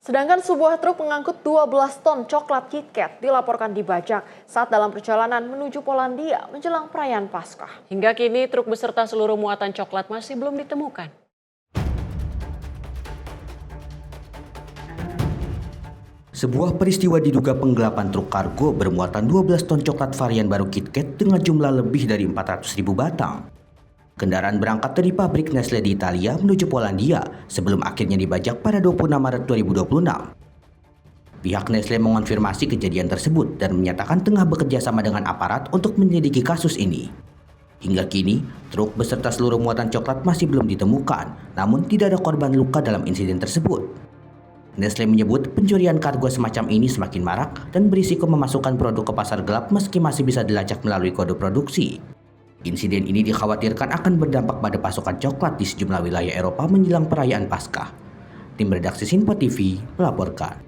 Speaker 1: Sedangkan sebuah truk pengangkut 12 ton coklat KitKat dilaporkan dibajak saat dalam perjalanan menuju Polandia menjelang perayaan Paskah.
Speaker 2: Hingga kini truk beserta seluruh muatan coklat masih belum ditemukan.
Speaker 13: Sebuah peristiwa diduga penggelapan truk kargo bermuatan 12 ton coklat varian baru KitKat dengan jumlah lebih dari 400.000 batang. Kendaraan berangkat dari pabrik Nestle di Italia menuju Polandia sebelum akhirnya dibajak pada 26 Maret 2026. Pihak Nestle mengonfirmasi kejadian tersebut dan menyatakan tengah bekerja sama dengan aparat untuk menyelidiki kasus ini. Hingga kini, truk beserta seluruh muatan coklat masih belum ditemukan, namun tidak ada korban luka dalam insiden tersebut. Nestle menyebut pencurian kargo semacam ini semakin marak dan berisiko memasukkan produk ke pasar gelap meski masih bisa dilacak melalui kode produksi. Insiden ini dikhawatirkan akan berdampak pada pasokan coklat di sejumlah wilayah Eropa menjelang perayaan Paskah. Tim redaksi Simpo TV melaporkan.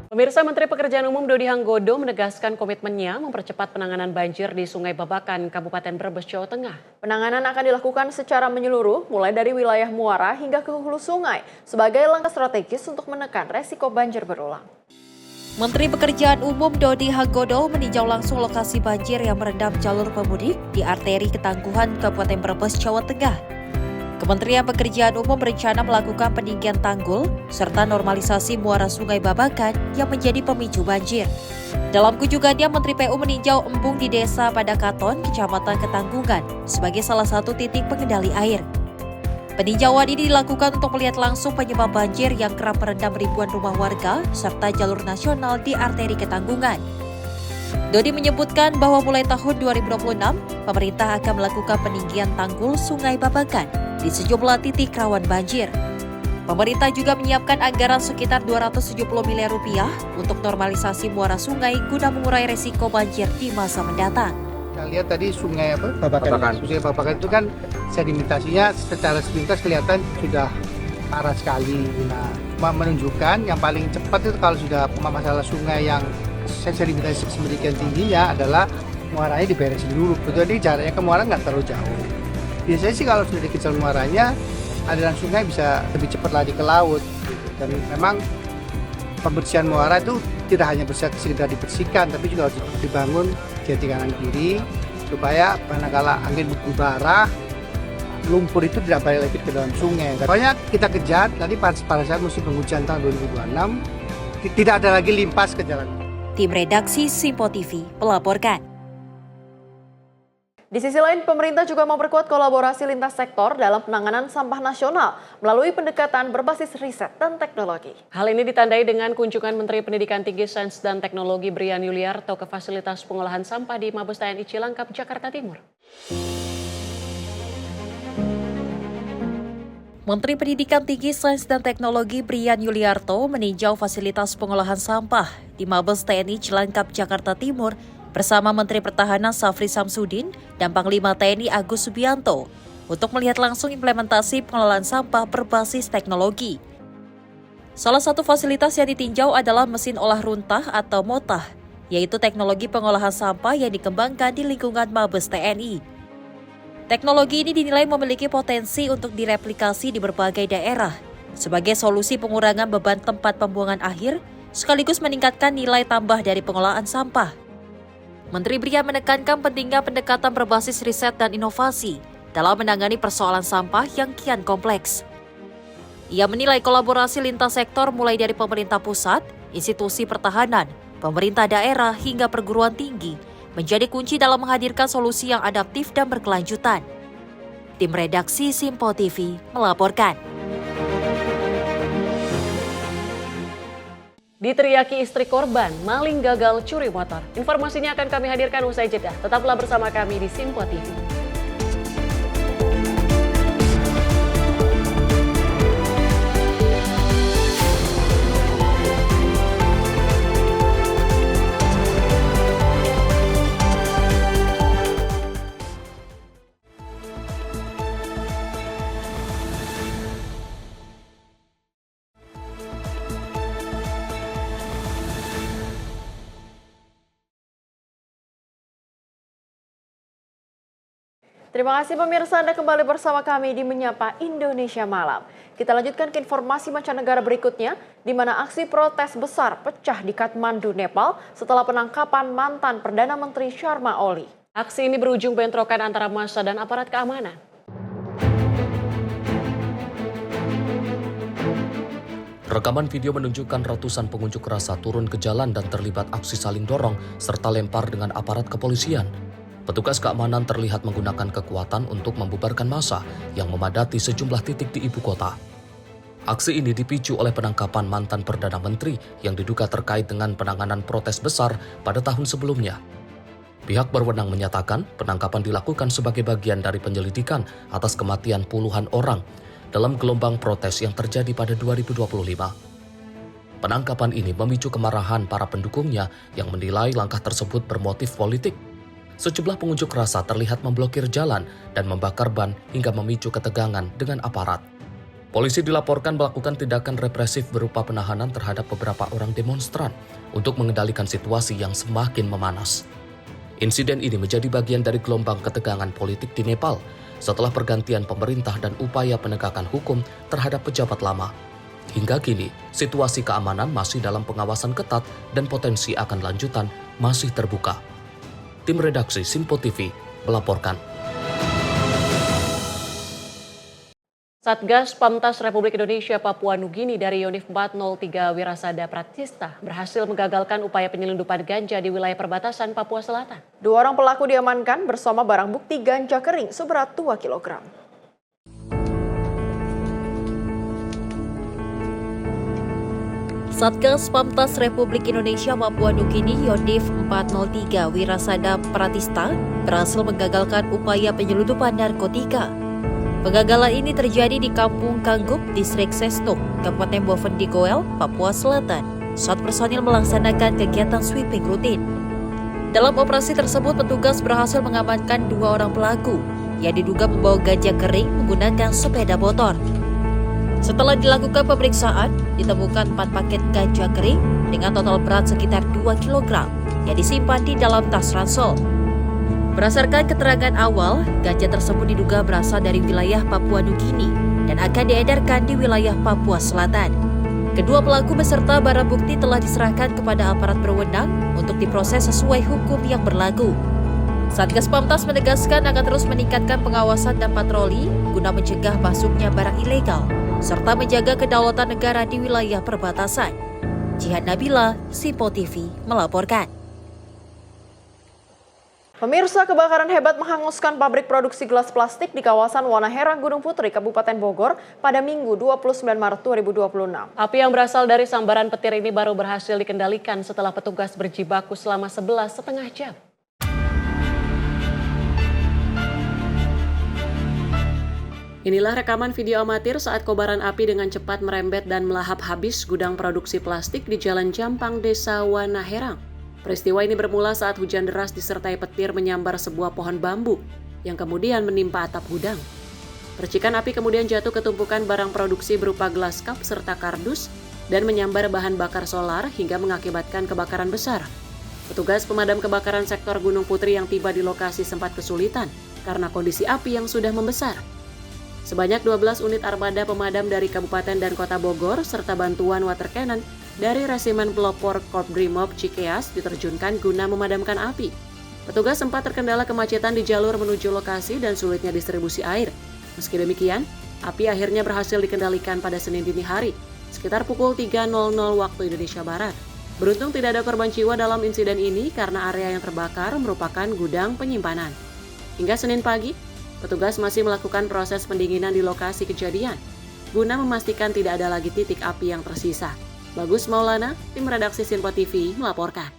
Speaker 2: Pemirsa, Menteri Pekerjaan Umum Dodi Hanggodo menegaskan komitmennya mempercepat penanganan banjir di Sungai Babakan, Kabupaten Brebes, Jawa Tengah.
Speaker 1: Penanganan akan dilakukan secara menyeluruh mulai dari wilayah muara hingga ke hulu sungai sebagai langkah strategis untuk menekan resiko banjir berulang.
Speaker 5: Menteri Pekerjaan Umum Dodi Hanggodo meninjau langsung lokasi banjir yang merendam jalur pemudik di arteri Ketangguhan, Kabupaten Brebes, Jawa Tengah. Kementerian Pekerjaan Umum berencana melakukan peninggian tanggul serta normalisasi muara Sungai Babakan yang menjadi pemicu banjir. Dalam kunjungannya, Menteri PU meninjau embung di Desa Padakaton, Kecamatan Ketanggungan sebagai salah satu titik pengendali air. Peninjauan ini dilakukan untuk melihat langsung penyebab banjir yang kerap merendam ribuan rumah warga serta jalur nasional di arteri Ketanggungan. Dodi menyebutkan bahwa mulai tahun 2026, pemerintah akan melakukan peninggian tanggul Sungai Babakan di sejumlah titik rawan banjir. Pemerintah juga menyiapkan anggaran sekitar 270 miliar rupiah untuk normalisasi muara sungai guna mengurai resiko banjir di masa mendatang.
Speaker 15: Kita lihat tadi Sungai Babakan. Sungai Babakan itu kan sedimentasinya secara sepintas kelihatan sudah parah sekali. Nah, menunjukkan yang paling cepat itu kalau sudah masalah sungai yang sedimentasi sedemikian tingginya adalah muaranya diberesin dulu. Jadi jaraknya ke muara nggak terlalu jauh. Biasanya sih kalau sudah dikecil muaranya, aliran sungai bisa lebih cepat lari ke laut. Dan memang pembersihan muara itu tidak hanya sekedar dibersihkan, tapi juga harus dibangun jati kanan kiri supaya manakala angin berubah arah, lumpur itu tidak balik lagi ke dalam sungai. Pokoknya kita kejar, nanti pada saat musim penghujan tahun 2026, tidak ada lagi limpas ke jalan.
Speaker 5: Tim redaksi Simpo TV melaporkan.
Speaker 1: Di sisi lain, pemerintah juga memperkuat kolaborasi lintas sektor dalam penanganan sampah nasional melalui pendekatan berbasis riset dan teknologi.
Speaker 2: Hal ini ditandai dengan kunjungan Menteri Pendidikan Tinggi, Sains dan Teknologi Brian Yuliarto ke fasilitas pengolahan sampah di Mabes TNI Cilangkap, Jakarta Timur.
Speaker 5: Menteri Pendidikan Tinggi, Sains dan Teknologi Brian Yuliarto meninjau fasilitas pengolahan sampah di Mabes TNI Cilangkap, Jakarta Timur bersama Menteri Pertahanan Safri Samsudin dan Panglima TNI Agus Subianto untuk melihat langsung implementasi pengelolaan sampah berbasis teknologi. Salah satu fasilitas yang ditinjau adalah mesin olah runtah atau MOTAH, yaitu teknologi pengolahan sampah yang dikembangkan di lingkungan Mabes TNI. Teknologi ini dinilai memiliki potensi untuk direplikasi di berbagai daerah sebagai solusi pengurangan beban tempat pembuangan akhir sekaligus meningkatkan nilai tambah dari pengelolaan sampah. Menteri Brian menekankan pentingnya pendekatan berbasis riset dan inovasi dalam menangani persoalan sampah yang kian kompleks. Ia menilai kolaborasi lintas sektor mulai dari pemerintah pusat, institusi pertahanan, pemerintah daerah hingga perguruan tinggi menjadi kunci dalam menghadirkan solusi yang adaptif dan berkelanjutan. Tim redaksi Simpo TV melaporkan.
Speaker 2: Diteriaki istri korban, maling gagal curi motor. Informasinya akan kami hadirkan usai jeda. Tetaplah bersama kami di Simpo TV.
Speaker 1: Terima kasih pemirsa, Anda kembali bersama kami di Menyapa Indonesia Malam. Kita lanjutkan ke informasi mancanegara berikutnya, di mana aksi protes besar pecah di Kathmandu, Nepal setelah penangkapan mantan Perdana Menteri Sharma Oli.
Speaker 2: Aksi ini berujung bentrokan antara massa dan aparat keamanan.
Speaker 8: Rekaman video menunjukkan ratusan pengunjuk rasa turun ke jalan dan terlibat aksi saling dorong serta lempar dengan aparat kepolisian. Petugas keamanan terlihat menggunakan kekuatan untuk membubarkan massa yang memadati sejumlah titik di ibu kota. Aksi ini dipicu oleh penangkapan mantan Perdana Menteri yang diduga terkait dengan penanganan protes besar pada tahun sebelumnya. Pihak berwenang menyatakan penangkapan dilakukan sebagai bagian dari penyelidikan atas kematian puluhan orang dalam gelombang protes yang terjadi pada 2025. Penangkapan ini memicu kemarahan para pendukungnya yang menilai langkah tersebut bermotif politik. Sejumlah pengunjuk rasa terlihat memblokir jalan dan membakar ban hingga memicu ketegangan dengan aparat. Polisi dilaporkan melakukan tindakan represif berupa penahanan terhadap beberapa orang demonstran untuk mengendalikan situasi yang semakin memanas. Insiden ini menjadi bagian dari gelombang ketegangan politik di Nepal setelah pergantian pemerintah dan upaya penegakan hukum terhadap pejabat lama. Hingga kini, situasi keamanan masih dalam pengawasan ketat dan potensi akan lanjutan masih terbuka. Tim redaksi Simpo TV melaporkan.
Speaker 2: Satgas Pamtas Republik Indonesia Papua Nugini dari Yonif 403 Wirasada Pratista berhasil menggagalkan upaya penyelundupan ganja di wilayah perbatasan Papua Selatan.
Speaker 1: 2 orang pelaku diamankan bersama barang bukti ganja kering seberat 2 kg.
Speaker 5: Satgas Pamtas Republik Indonesia Papua Nugini Yonif 403 Wirasada Pratista berhasil menggagalkan upaya penyelundupan narkotika. Penggagalan ini terjadi di Kampung Kanggup, Distrik Sestok, Kabupaten Boven Goel, Papua Selatan, saat personil melaksanakan kegiatan sweeping rutin. Dalam operasi tersebut, petugas berhasil mengamankan 2 orang pelaku yang diduga membawa ganja kering menggunakan sepeda motor. Setelah dilakukan pemeriksaan, ditemukan 4 paket ganja kering dengan total berat sekitar 2 kg yang disimpan di dalam tas ransel. Berdasarkan keterangan awal, ganja tersebut diduga berasal dari wilayah Papua Nugini dan akan diedarkan di wilayah Papua Selatan. Kedua pelaku beserta barang bukti telah diserahkan kepada aparat berwenang untuk diproses sesuai hukum yang berlaku. Satgas Pamtas menegaskan akan terus meningkatkan pengawasan dan patroli guna mencegah masuknya barang ilegal serta menjaga kedaulatan negara di wilayah perbatasan. Jihad Nabila, Sipo TV melaporkan.
Speaker 1: Pemirsa, kebakaran hebat menghanguskan pabrik produksi gelas plastik di kawasan Wanahera, Gunung Putri, Kabupaten Bogor pada Minggu 29 Maret 2026.
Speaker 2: Api yang berasal dari sambaran petir ini baru berhasil dikendalikan setelah petugas berjibaku selama 11,5 jam. Inilah rekaman video amatir saat kobaran api dengan cepat merembet dan melahap habis gudang produksi plastik di Jalan Jampang, Desa Wanaherang. Peristiwa ini bermula saat hujan deras disertai petir menyambar sebuah pohon bambu yang kemudian menimpa atap gudang. Percikan api kemudian jatuh ke tumpukan barang produksi berupa gelas cup serta kardus dan menyambar bahan bakar solar hingga mengakibatkan kebakaran besar. Petugas pemadam kebakaran sektor Gunung Putri yang tiba di lokasi sempat kesulitan karena kondisi api yang sudah membesar. Sebanyak 12 unit armada pemadam dari Kabupaten dan Kota Bogor serta bantuan water cannon dari Resimen Pelopor Korpsbrimob Cikeas diterjunkan guna memadamkan api. Petugas sempat terkendala kemacetan di jalur menuju lokasi dan sulitnya distribusi air. Meski demikian, api akhirnya berhasil dikendalikan pada Senin dini hari, sekitar pukul 3.00 waktu Indonesia Barat. Beruntung tidak ada korban jiwa dalam insiden ini karena area yang terbakar merupakan gudang penyimpanan. Hingga Senin pagi, petugas masih melakukan proses pendinginan di lokasi kejadian, guna memastikan tidak ada lagi titik api yang tersisa. Bagus Maulana, tim redaksi Sinpo TV melaporkan.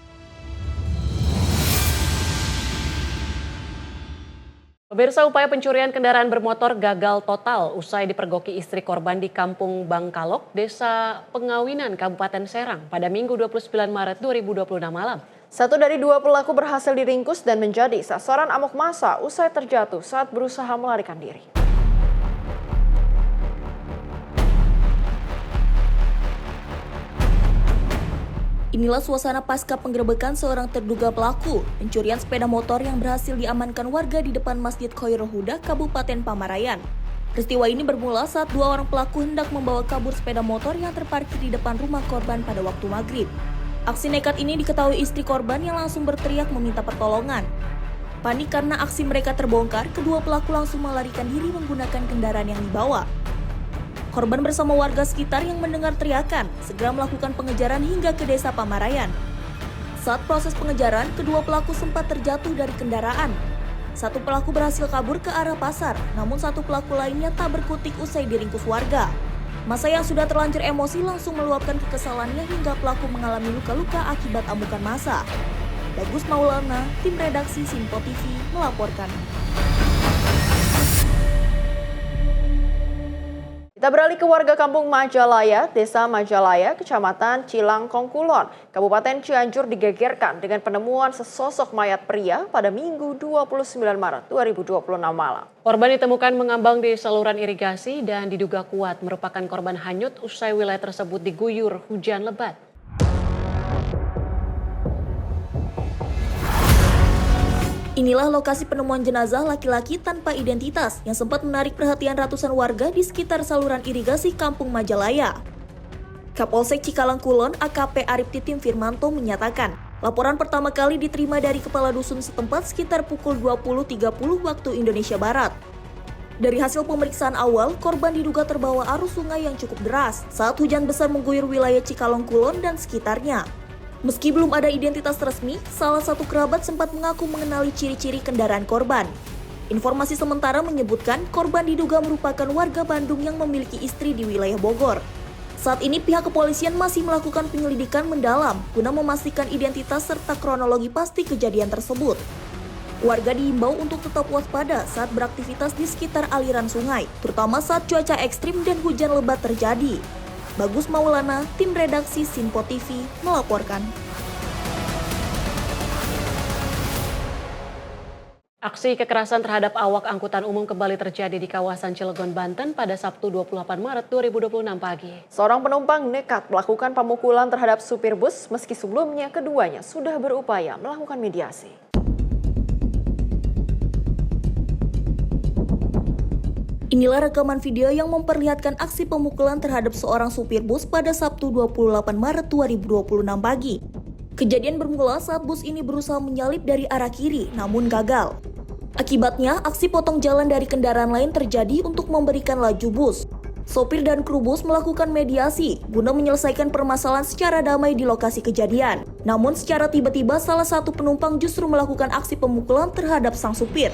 Speaker 2: Pemirsa, upaya pencurian kendaraan bermotor gagal total usai dipergoki istri korban di Kampung Bangkalok, Desa Pengawinan, Kabupaten Serang pada Minggu 29 Maret 2026 malam.
Speaker 1: Satu dari dua pelaku berhasil diringkus dan menjadi sasaran amok massa usai terjatuh saat berusaha melarikan diri.
Speaker 6: Inilah suasana pasca penggerebekan seorang terduga pelaku pencurian sepeda motor yang berhasil diamankan warga di depan Masjid Khairul Huda, Kabupaten Pamarayan. Peristiwa ini bermula saat dua orang pelaku hendak membawa kabur sepeda motor yang terparkir di depan rumah korban pada waktu maghrib. Aksi nekat ini diketahui istri korban yang langsung berteriak meminta pertolongan. Panik karena aksi mereka terbongkar, kedua pelaku langsung melarikan diri menggunakan kendaraan yang dibawa. Korban bersama warga sekitar yang mendengar teriakan segera melakukan pengejaran hingga ke desa Pamarayan. Saat proses pengejaran, kedua pelaku sempat terjatuh dari kendaraan. Satu pelaku berhasil kabur ke arah pasar, namun satu pelaku lainnya tak berkutik usai diringkus warga. Massa yang sudah terlanjur emosi langsung meluapkan kekesalannya hingga pelaku mengalami luka-luka akibat amukan massa. Bagus Maulana, tim redaksi Sinpo TV melaporkan.
Speaker 1: Kita beralih ke warga Kampung Majalaya, Desa Majalaya, Kecamatan Cilangkong Kulon, Kabupaten Cianjur digegerkan dengan penemuan sesosok mayat pria pada Minggu 29 Maret 2026 malam.
Speaker 2: Korban ditemukan mengambang di saluran irigasi dan diduga kuat merupakan korban hanyut usai wilayah tersebut diguyur hujan lebat.
Speaker 6: Inilah lokasi penemuan jenazah laki-laki tanpa identitas yang sempat menarik perhatian ratusan warga di sekitar saluran irigasi Kampung Majalaya. Kapolsek Cikalangkulon AKP Arif Titim Firmanto menyatakan, laporan pertama kali diterima dari kepala dusun setempat sekitar pukul 20.30 waktu Indonesia Barat. Dari hasil pemeriksaan awal, korban diduga terbawa arus sungai yang cukup deras saat hujan besar mengguyur wilayah Cikalongkulon dan sekitarnya. Meski belum ada identitas resmi, salah satu kerabat sempat mengaku mengenali ciri-ciri kendaraan korban. Informasi sementara menyebutkan korban diduga merupakan warga Bandung yang memiliki istri di wilayah Bogor. Saat ini pihak kepolisian masih melakukan penyelidikan mendalam guna memastikan identitas serta kronologi pasti kejadian tersebut. Warga diimbau untuk tetap waspada saat beraktivitas di sekitar aliran sungai, terutama saat cuaca ekstrim dan hujan lebat terjadi. Bagus Maulana, tim redaksi Sinpo TV melaporkan.
Speaker 2: Aksi kekerasan terhadap awak angkutan umum kembali terjadi di kawasan Cilegon, Banten pada Sabtu 28 Maret 2026 pagi.
Speaker 1: Seorang penumpang nekat melakukan pemukulan terhadap supir bus meski sebelumnya keduanya sudah berupaya melakukan mediasi.
Speaker 6: Inilah rekaman video yang memperlihatkan aksi pemukulan terhadap seorang supir bus pada Sabtu 28 Maret 2026 pagi. Kejadian bermula saat bus ini berusaha menyalip dari arah kiri, namun gagal. Akibatnya, aksi potong jalan dari kendaraan lain terjadi untuk memberikan laju bus. Sopir dan kru bus melakukan mediasi guna menyelesaikan permasalahan secara damai di lokasi kejadian. Namun secara tiba-tiba salah satu penumpang justru melakukan aksi pemukulan terhadap sang supir.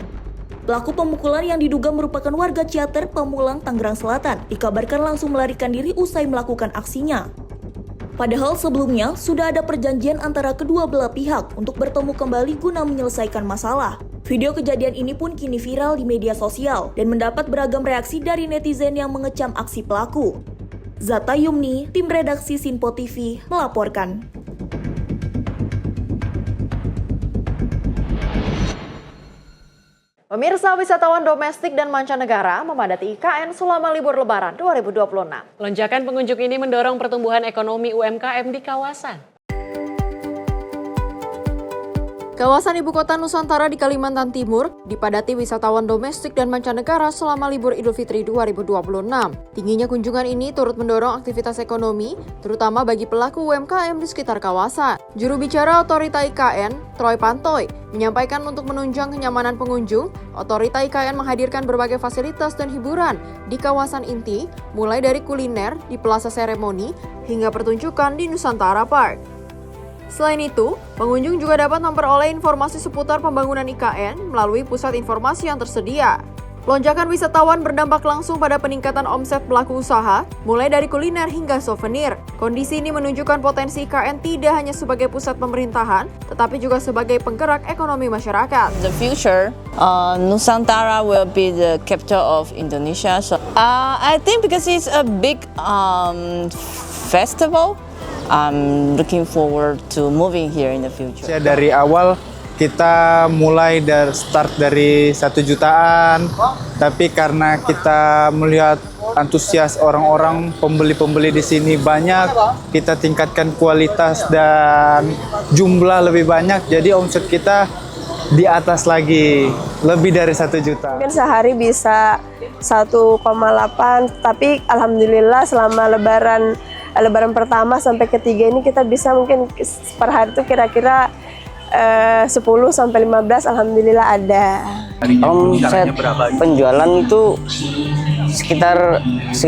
Speaker 6: Pelaku pemukulan yang diduga merupakan warga Ciater, Pamulang, Tangerang Selatan, dikabarkan langsung melarikan diri usai melakukan aksinya. Padahal sebelumnya sudah ada perjanjian antara kedua belah pihak untuk bertemu kembali guna menyelesaikan masalah. Video kejadian ini pun kini viral di media sosial dan mendapat beragam reaksi dari netizen yang mengecam aksi pelaku. Zata Yumni, tim redaksi Sinpo TV, melaporkan.
Speaker 1: Pemirsa, wisatawan domestik dan mancanegara memadati IKN selama libur Lebaran 2026.
Speaker 2: Lonjakan pengunjung ini mendorong pertumbuhan ekonomi UMKM di kawasan.
Speaker 1: Kawasan Ibu Kota Nusantara di Kalimantan Timur dipadati wisatawan domestik dan mancanegara selama libur Idul Fitri 2026. Tingginya kunjungan ini turut mendorong aktivitas ekonomi, terutama bagi pelaku UMKM di sekitar kawasan. Juru bicara Otorita IKN, Troy Pantoy, menyampaikan untuk menunjang kenyamanan pengunjung, Otorita IKN menghadirkan berbagai fasilitas dan hiburan di kawasan inti, mulai dari kuliner di Plaza Seremoni hingga pertunjukan di Nusantara Park. Selain itu, pengunjung juga dapat memperoleh informasi seputar pembangunan IKN melalui pusat informasi yang tersedia. Lonjakan wisatawan berdampak langsung pada peningkatan omset pelaku usaha, mulai dari kuliner hingga souvenir. Kondisi ini menunjukkan potensi IKN tidak hanya sebagai pusat pemerintahan, tetapi juga sebagai penggerak ekonomi masyarakat.
Speaker 16: The future, Nusantara will be the capital of Indonesia. So, I think because it's a big festival, I'm looking forward to moving here in the future.
Speaker 15: Dari awal kita mulai dari 1 jutaan, tapi karena kita melihat antusias orang-orang, pembeli-pembeli di sini banyak, kita tingkatkan kualitas dan jumlah lebih banyak, jadi omset kita di atas lagi, lebih dari 1 juta.
Speaker 17: Mungkin sehari bisa 1,8, tapi alhamdulillah selama lebaran pertama sampai ketiga ini kita bisa mungkin per hari itu kira-kira 10 sampai 15 alhamdulillah ada.
Speaker 18: Omset penjualan itu sekitar 10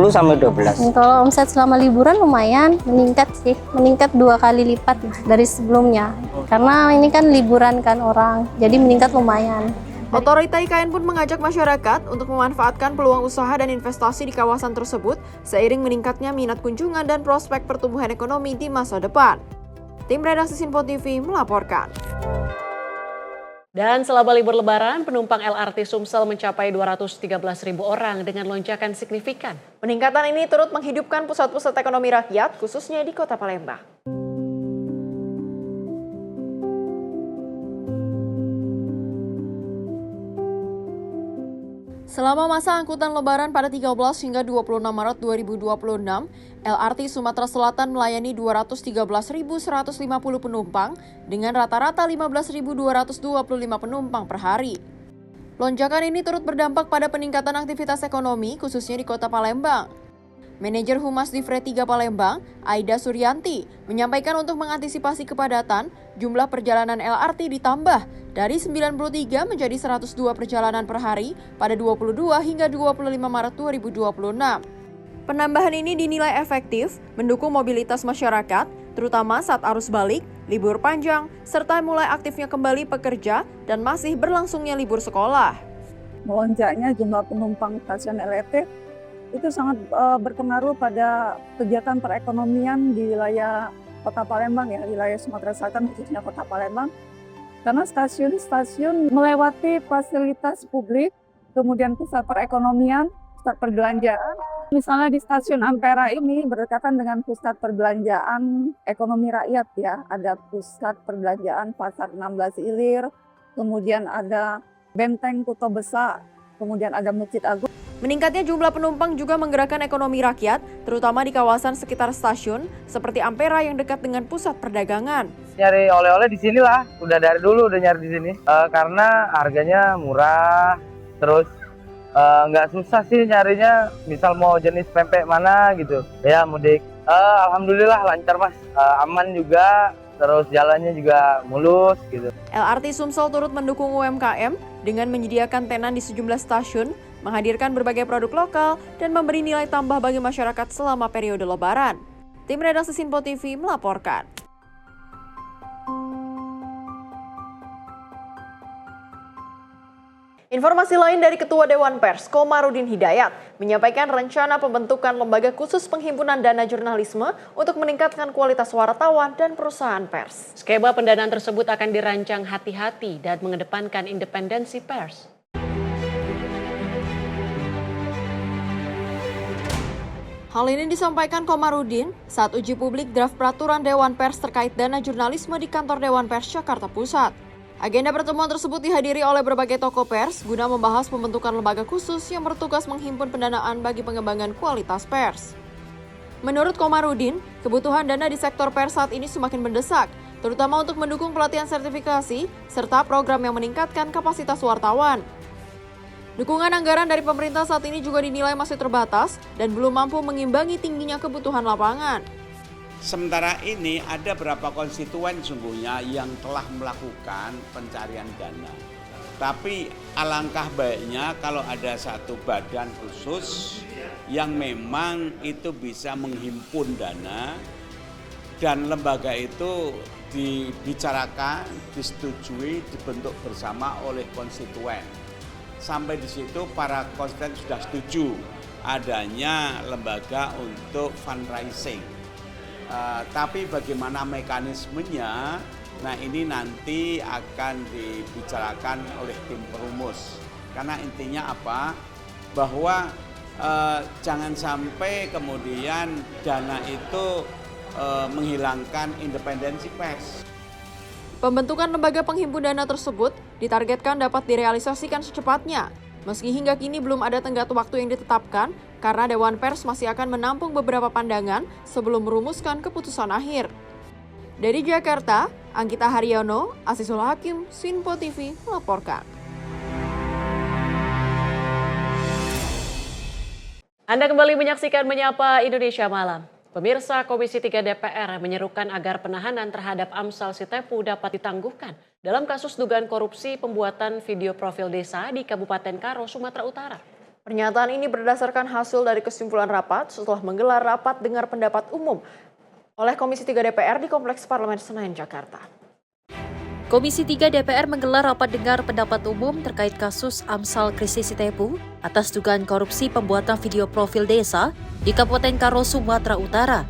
Speaker 18: sampai 12.
Speaker 19: Kalau omset selama liburan lumayan meningkat sih, meningkat 2 kali lipat dari sebelumnya. Karena ini kan liburan kan orang, jadi meningkat lumayan.
Speaker 1: Otorita IKN pun mengajak masyarakat untuk memanfaatkan peluang usaha dan investasi di kawasan tersebut seiring meningkatnya minat kunjungan dan prospek pertumbuhan ekonomi di masa depan. Tim redaksi Sinpo TV melaporkan.
Speaker 2: Dan selama libur Lebaran, penumpang LRT Sumsel mencapai 213.000 orang dengan lonjakan signifikan.
Speaker 1: Peningkatan ini turut menghidupkan pusat-pusat ekonomi rakyat, khususnya di Kota Palembang. Selama masa angkutan Lebaran pada 13 hingga 26 Maret 2026, LRT Sumatera Selatan melayani 213.150 penumpang dengan rata-rata 15.225 penumpang per hari. Lonjakan ini turut berdampak pada peningkatan aktivitas ekonomi khususnya di Kota Palembang. Manajer Humas Divre 3 Palembang, Aida Suryanti, menyampaikan untuk mengantisipasi kepadatan, jumlah perjalanan LRT ditambah dari 93 menjadi 102 perjalanan per hari pada 22 hingga 25 Maret 2026. Penambahan ini dinilai efektif mendukung mobilitas masyarakat, terutama saat arus balik, libur panjang, serta mulai aktifnya kembali pekerja dan masih berlangsungnya libur sekolah.
Speaker 20: Melonjaknya jumlah penumpang stasiun LRT itu sangat berpengaruh pada kegiatan perekonomian di wilayah Kota Palembang, ya, wilayah Sumatera Selatan khususnya Kota Palembang. Karena stasiun-stasiun melewati fasilitas publik, kemudian pusat perekonomian, pusat perbelanjaan. Misalnya di stasiun Ampera ini berdekatan dengan pusat perbelanjaan ekonomi rakyat, ya. Ada pusat perbelanjaan Pasar 16 Ilir, kemudian ada Benteng Kuto Besar, kemudian ada Masjid Agung.
Speaker 1: Meningkatnya jumlah penumpang juga menggerakkan ekonomi rakyat, terutama di kawasan sekitar stasiun, seperti Ampera yang dekat dengan pusat perdagangan.
Speaker 21: Nyari oleh-oleh di sini lah, udah dari dulu udah nyari di sini, karena harganya murah, terus Nggak susah sih nyarinya, misal mau jenis pempek mana gitu ya mudik. Alhamdulillah lancar Mas, aman juga, terus jalannya juga mulus gitu.
Speaker 1: LRT Sumsel turut mendukung UMKM dengan menyediakan tenan di sejumlah stasiun, menghadirkan berbagai produk lokal, dan memberi nilai tambah bagi masyarakat selama periode Lebaran. Tim redaksi Sinpo TV melaporkan. Informasi lain dari Ketua Dewan Pers, Komarudin Hidayat, menyampaikan rencana pembentukan lembaga khusus penghimpunan dana jurnalisme untuk meningkatkan kualitas wartawan dan perusahaan pers.
Speaker 2: Skema pendanaan tersebut akan dirancang hati-hati dan mengedepankan independensi pers.
Speaker 1: Hal ini disampaikan Komarudin saat uji publik draft peraturan Dewan Pers terkait dana jurnalisme di kantor Dewan Pers Jakarta Pusat. Agenda pertemuan tersebut dihadiri oleh berbagai tokoh pers guna membahas pembentukan lembaga khusus yang bertugas menghimpun pendanaan bagi pengembangan kualitas pers. Menurut Komarudin, kebutuhan dana di sektor pers saat ini semakin mendesak, terutama untuk mendukung pelatihan sertifikasi serta program yang meningkatkan kapasitas wartawan. Dukungan anggaran dari pemerintah saat ini juga dinilai masih terbatas dan belum mampu mengimbangi tingginya kebutuhan lapangan.
Speaker 4: Sementara ini ada beberapa konstituen sungguhnya yang telah melakukan pencarian dana. Tapi alangkah baiknya kalau ada satu badan khusus yang memang itu bisa menghimpun dana dan lembaga itu dibicarakan, disetujui, dibentuk bersama oleh konstituen. Sampai di situ para konstituen sudah setuju adanya lembaga untuk fundraising. Tapi bagaimana mekanismenya, nah ini nanti akan dibicarakan oleh tim perumus. Karena intinya apa? Bahwa jangan sampai kemudian dana itu menghilangkan independensi pers.
Speaker 1: Pembentukan lembaga penghimpun dana tersebut ditargetkan dapat direalisasikan secepatnya. Meski hingga kini belum ada tenggat waktu yang ditetapkan, karena Dewan Pers masih akan menampung beberapa pandangan sebelum merumuskan keputusan akhir. Dari Jakarta, Anggita Haryono, Asisul Hakim, Sinpo TV melaporkan.
Speaker 2: Anda kembali menyaksikan Menyapa Indonesia Malam. Pemirsa, Komisi 3 DPR menyerukan agar penahanan terhadap Amsal Sitepu dapat ditangguhkan dalam kasus dugaan korupsi pembuatan video profil desa di Kabupaten Karo, Sumatera Utara.
Speaker 1: Pernyataan ini berdasarkan hasil dari kesimpulan rapat setelah menggelar rapat dengar pendapat umum oleh Komisi 3 DPR di Kompleks Parlemen Senayan, Jakarta.
Speaker 5: Komisi 3 DPR menggelar rapat dengar pendapat umum terkait kasus Amsal Kristi Sitepu atas dugaan korupsi pembuatan video profil desa di Kabupaten Karo, Sumatera Utara.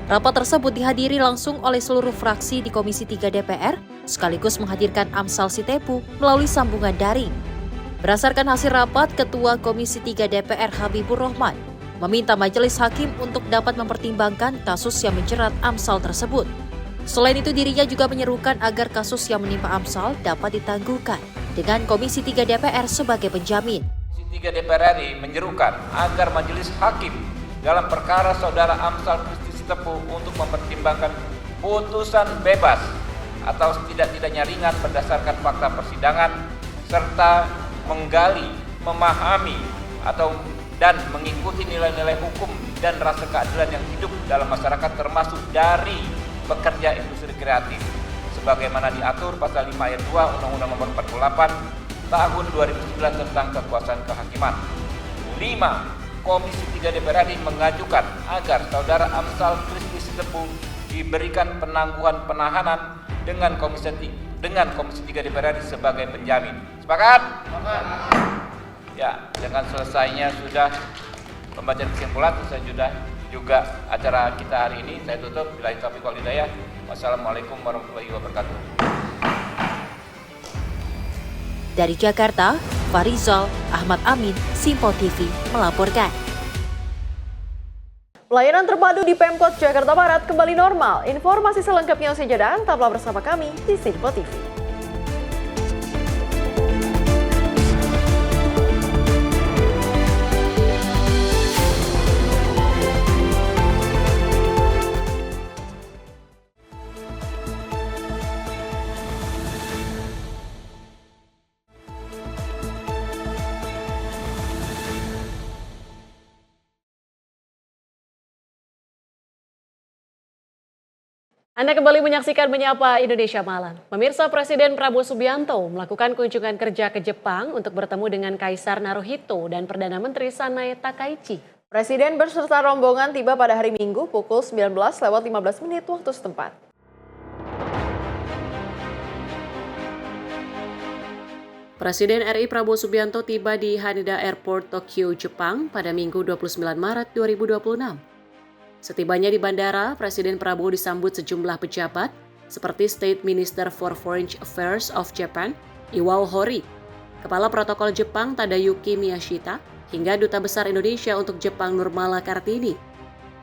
Speaker 5: Rapat tersebut dihadiri langsung oleh seluruh fraksi di Komisi 3 DPR, sekaligus menghadirkan Amsal Sitepu melalui sambungan daring. Berdasarkan hasil rapat, Ketua Komisi 3 DPR Habibur Rahman meminta Majelis Hakim untuk dapat mempertimbangkan kasus yang menjerat Amsal tersebut. Selain itu, dirinya juga menyerukan agar kasus yang menimpa Amsal dapat ditangguhkan dengan Komisi 3 DPR sebagai penjamin.
Speaker 10: Komisi 3 DPR RI menyerukan agar Majelis Hakim dalam perkara saudara Amsal Kristi Sitepu untuk mempertimbangkan putusan bebas atau setidak-tidaknya ringan berdasarkan fakta persidangan serta menggali, memahami dan mengikuti nilai-nilai hukum dan rasa keadilan yang hidup dalam masyarakat termasuk dari pekerja industri kreatif sebagaimana diatur pasal 5 ayat 2 Undang-Undang Nomor 48 Tahun 2009 tentang kekuasaan kehakiman. 5. Komisi 3 DPR RI mengajukan agar saudara Amsal Kristi Sitepu diberikan penangguhan penahanan dengan Komisi 3 DPR RI sebagai penjamin. Sepakat? Ya, dengan selesainya sudah pembacaan kesimpulan, selesai juga acara kita hari ini. Saya tutup. Billahi taufiq wal hidayah. Wassalamualaikum warahmatullahi wabarakatuh.
Speaker 5: Dari Jakarta, Farizal Ahmad Amin, Sinpo TV melaporkan.
Speaker 1: Pelayanan terpadu di Pemkot Jakarta Barat kembali normal. Informasi selengkapnya usai jeda, tetaplah bersama kami di Sinpo TV.
Speaker 2: Anda kembali menyaksikan Menyapa Indonesia Malam. Pemirsa, Presiden Prabowo Subianto melakukan kunjungan kerja ke Jepang untuk bertemu dengan Kaisar Naruhito dan Perdana Menteri Sanae Takaichi.
Speaker 1: Presiden beserta rombongan tiba pada hari Minggu pukul 19:15 waktu setempat.
Speaker 2: Presiden RI Prabowo Subianto tiba di Haneda Airport, Tokyo, Jepang pada Minggu 29 Maret 2026. Setibanya di bandara, Presiden Prabowo disambut sejumlah pejabat seperti State Minister for Foreign Affairs of Japan, Iwao Hori, Kepala Protokol Jepang Tadayuki Miyashita, hingga Duta Besar Indonesia untuk Jepang Nurmala Kartini.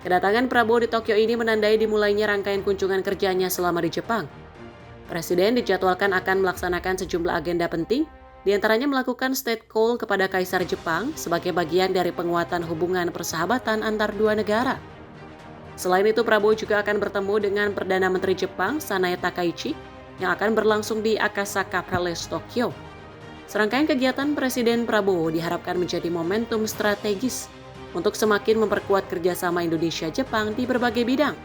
Speaker 2: Kedatangan Prabowo di Tokyo ini menandai dimulainya rangkaian kunjungan kerjanya selama di Jepang. Presiden dijadwalkan akan melaksanakan sejumlah agenda penting, diantaranya melakukan state call kepada Kaisar Jepang sebagai bagian dari penguatan hubungan persahabatan antar dua negara. Selain itu, Prabowo juga akan bertemu dengan Perdana Menteri Jepang Sanae Takaichi yang akan berlangsung di Akasaka Palace, Tokyo. Serangkaian kegiatan Presiden Prabowo diharapkan menjadi momentum strategis untuk semakin memperkuat kerjasama Indonesia-Jepang di berbagai bidang.